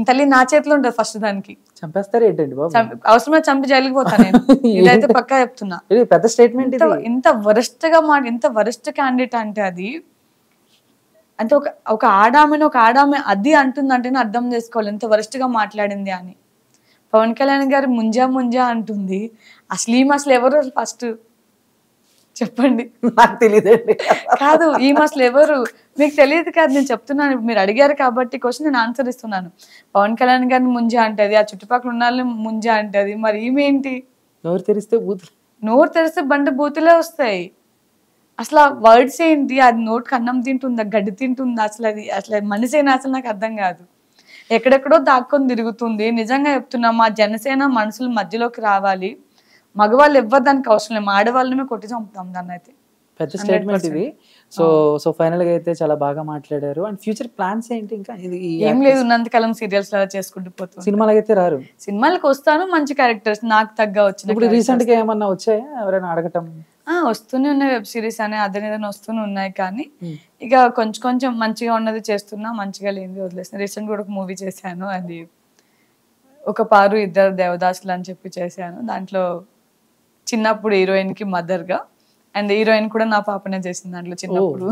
తల్లి నా చేతిలో ఉంటుంది ఫస్ట్. దానికి చంపేస్తారు ఏంటండి బాబు? అవసరమైతే చంపి జైలుకి పోతాను నేను, ఇదైతే పక్కా చెప్తున్నా. ఇది పెద్ద స్టేట్మెంట్. ఇది ఇంత వరస్ట్ గా ఇంత వరస్ట్ క్యాండిడేట్ అంటే అది, అంటే ఒక ఆడామె అది అంటుందంటేనే అర్థం చేసుకోవాలి ఎంత వరస్ట్ గా మాట్లాడింది అని. పవన్ కళ్యాణ్ గారు ముంజా అంటుంది. అసలు ఎవరు ఫస్ట్ చెప్పండి? నాకు తెలియదండి. కాదు, అసలు ఎవరు మీకు తెలియదు కాదు, నేను చెప్తున్నాను. ఇప్పుడు మీరు అడిగారు కాబట్టి క్వశ్చన్ నేను ఆన్సర్ ఇస్తున్నాను. పవన్ కళ్యాణ్ గారిని ముంజా అంటది, ఆ చుట్టుపక్కల ఉన్న వాళ్ళని ముంజా అంటది, మరి ఈమెంటి? నోరు తెరిస్తే బూతులు, నోరు తెరిస్తే బూతులే వస్తాయి. అసలు ఆ వర్డ్స్ ఏంటి? అది నోటికి అన్నం తింటుందా, గడ్డి తింటుందా? అసలు మనిషేనా? అసలు నాకు అర్థం కాదు. ఎక్కడెక్కడో దాక్కొని తిరుగుతుంది. నిజంగా చెప్తున్నా, మా జనసేన మనుషుల మధ్యలోకి రావాలి. మగవాళ్ళు ఎవ్వరు దానికి అవసరం లేదు, ఆడవాళ్ళమే కొట్టి చంపుతాం దాన్ని. అయితే పెద్ద స్టేట్మెంట్ ఇది. సో ఫైనల్ గా అయితే చాలా బాగా మాట్లాడారు. అండ్ ఫ్యూచర్ ప్లాన్స్ ఏంటి? ఇంకా ఇది ఏం లేదు, ఉన్నంతకాలం సీరియల్స్ అలా చేసుకుంటూ పోతుంది. సినిమాలకు అయితే రారు? సినిమాలకు వస్తాను, మంచి క్యారెక్టర్స్ నాకు తగ్గ వచ్చిన. ఇప్పుడు రీసెంట్ గా ఏమన్నా వచ్చాయా? ఎవరైనా అడగటం? వస్తూనే ఉన్నాయి, వెబ్ సిరీస్ అని అదే వస్తూనే ఉన్నాయి. కానీ ఇక కొంచెం మంచిగా ఉన్నది చేస్తున్నా, మంచిగా లేనిది వదిలేస్తున్నా. రీసెంట్ కూడా ఒక మూవీ చేశాను, అది ఒక పారు ఇద్దరు దేవదాసులు అని చెప్పి చేశాను. దాంట్లో చిన్నప్పుడు హీరోయిన్ కి మదర్ గా, అండ్ హీరోయిన్ కూడా నా పాపనే చేసింది దాంట్లో చిన్నప్పుడు.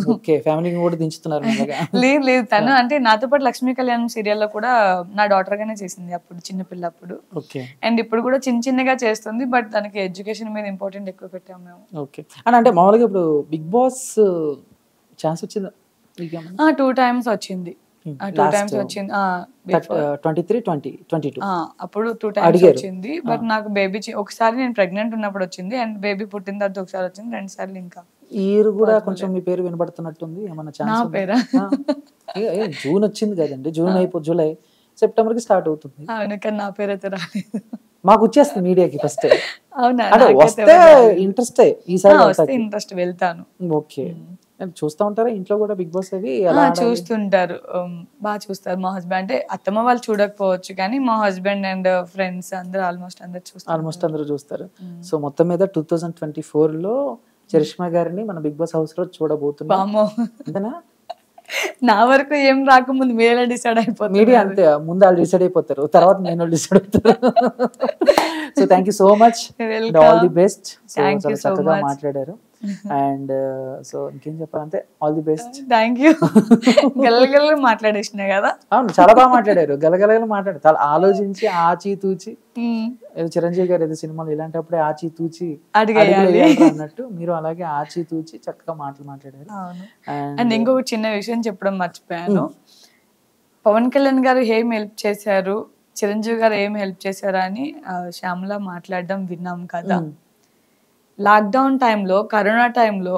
లేదు తను అంటే నాతో పాటు లక్ష్మీ కళ్యాణ్ సీరియల్లో కూడా నా డాటర్ గానే చేసింది అప్పుడు, చిన్నపిల్ల అప్పుడు. అండ్ ఇప్పుడు కూడా చిన్నగా చేస్తుంది, బట్ దానికి ఎడ్యుకేషన్ మీద ఇంపార్టెంట్ ఎక్కువ పెట్టాము మేము. ఓకే. అంటే మామూలుగా ఇప్పుడు బిగ్ బాస్ ఛాన్స్ వచ్చిందా? 2 times వచ్చింది. 2 times వచ్చింది. 23, 20, 22 అప్పుడు 2 times వచ్చింది. బట్ నాకు బేబీ ఒకసారి నేను ప్రెగ్నెంట్ ఉన్నప్పుడు వచ్చింది, అండ్ బేబీ పుట్టిన తర్వాత ఒకసారి వచ్చింది, 2 సార్లు. ఇంకా ఈరు కూడా కొంచెం మీ పేరు వినబడుతున్నట్టుంది, ఏమన్నా ఛాన్స్? నా పేరా? జూన్ వచ్చింది కదండి, జూన్ అయిపోయి జూలై, సెప్టెంబర్ కి స్టార్ట్ అవుతుంది. అవును, కానీ నా పేరు అయితే రాలేదు. మాకు వచ్చేస్తుంది మీడియాకి ఫస్ట్. అవునా? వస్తే ఇంట్రెస్ట్, ఈసారి ఇంట్రెస్ట్ వెళ్తాను. ఓకే. చూస్తా ఉంటారా ఇంట్లో కూడా బిగ్ బాస్? అవి చూస్తుంటారు, బాగా చూస్తారు. మా హస్బెండ్ అంటే అత్తమ్మ వాళ్ళు చూడకపోవచ్చు, కానీ మా హస్బెండ్ అండ్ ఫ్రెండ్స్ అందరూ ఆల్మోస్ట్ అందరూ చూస్తారు. సో మొత్తం మీద 2024 లో చరిష్మా గారిని మన బిగ్ బాస్ హౌస్ లో చూడబోతున్నాం. అంతేనా? నా వరకు ఏం రాకముందు మీరే డిసైడ్ అయిపోతారు. మీడియా అంతే, ముందు వాళ్ళు డిసైడ్ అయిపోతారు, తర్వాత నేను డిసైడ్ అవుతారు. So thank you so much, all the best. చాలా చక్కగా మాట్లాడారు. అండ్ సో ఇంకేం చెప్పాలంటే all the best. Thank you. గలగల మాట్లాడేసినా కదా. అవును, చాలా బాగా మాట్లాడారు, గలగలగా మాట్లాడారు, చాలా ఆలోచించి ఆచితూచి. ఏదో చిరంజీవి గారు ఏదో సినిమాలు ఇలాంటప్పుడే ఆచితూచి అన్నట్టు మీరు అలాగే ఆచితూచి చక్కగా మాట్లాడారు. అండ్ ఇంకొక చిన్న విషయం చెప్పడం మర్చిపోయాను. పవన్ కళ్యాణ్ గారు ఏం హెల్ప్ చేశారు, చిరంజీవి గారు ఏం హెల్ప్ చేశారు అని శ్యామల మాట్లాడడం విన్నాం కదా. లాక్డౌన్ టైంలో, కరోనా టైంలో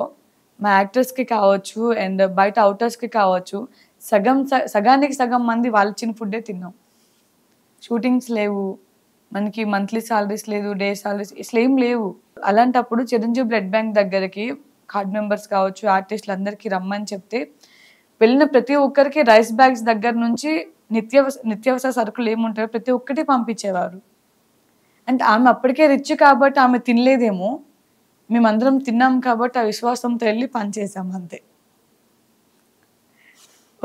మా యాక్టర్స్కి కావచ్చు అండ్ బయట అవుటర్స్కి కావచ్చు, సగానికి సగం మంది వాళ్ళు ఇచ్చిన ఫుడ్డే తిన్నాం. షూటింగ్స్ లేవు, మనకి మంత్లీ సాలరీస్ లేదు, డే సాలరీస్ ఇట్లా ఏం లేవు. అలాంటప్పుడు చిరంజీవి బ్లడ్ బ్యాంక్ దగ్గరికి కార్డ్ మెంబర్స్ కావచ్చు, ఆర్టిస్టులు అందరికీ రమ్మని చెప్తే వెళ్ళిన ప్రతి ఒక్కరికి రైస్ బ్యాగ్స్ దగ్గర నుంచి నిత్యావసర సరుకులు ఏముంటాయో ప్రతి ఒక్కటి పంపించేవారు. అంటే ఆమె అప్పటికే రిచ్ కాబట్టి ఆమె తినలేదేమో, మేమందరం తిన్నాం కాబట్టి ఆ విశ్వాసంతో వెళ్ళి పనిచేసాం అంతే.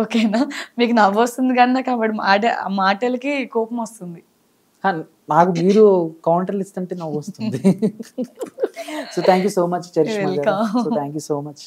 ఓకేనా? మీకు నవ్వు వస్తుంది కానీ నాకు ఆ మాటలకి కోపం వస్తుంది. నాకు మీరు కౌంటర్లు ఇస్తుంటే నవ్వు వస్తుంది. So thank you so much Charishma garu. So thank you so much.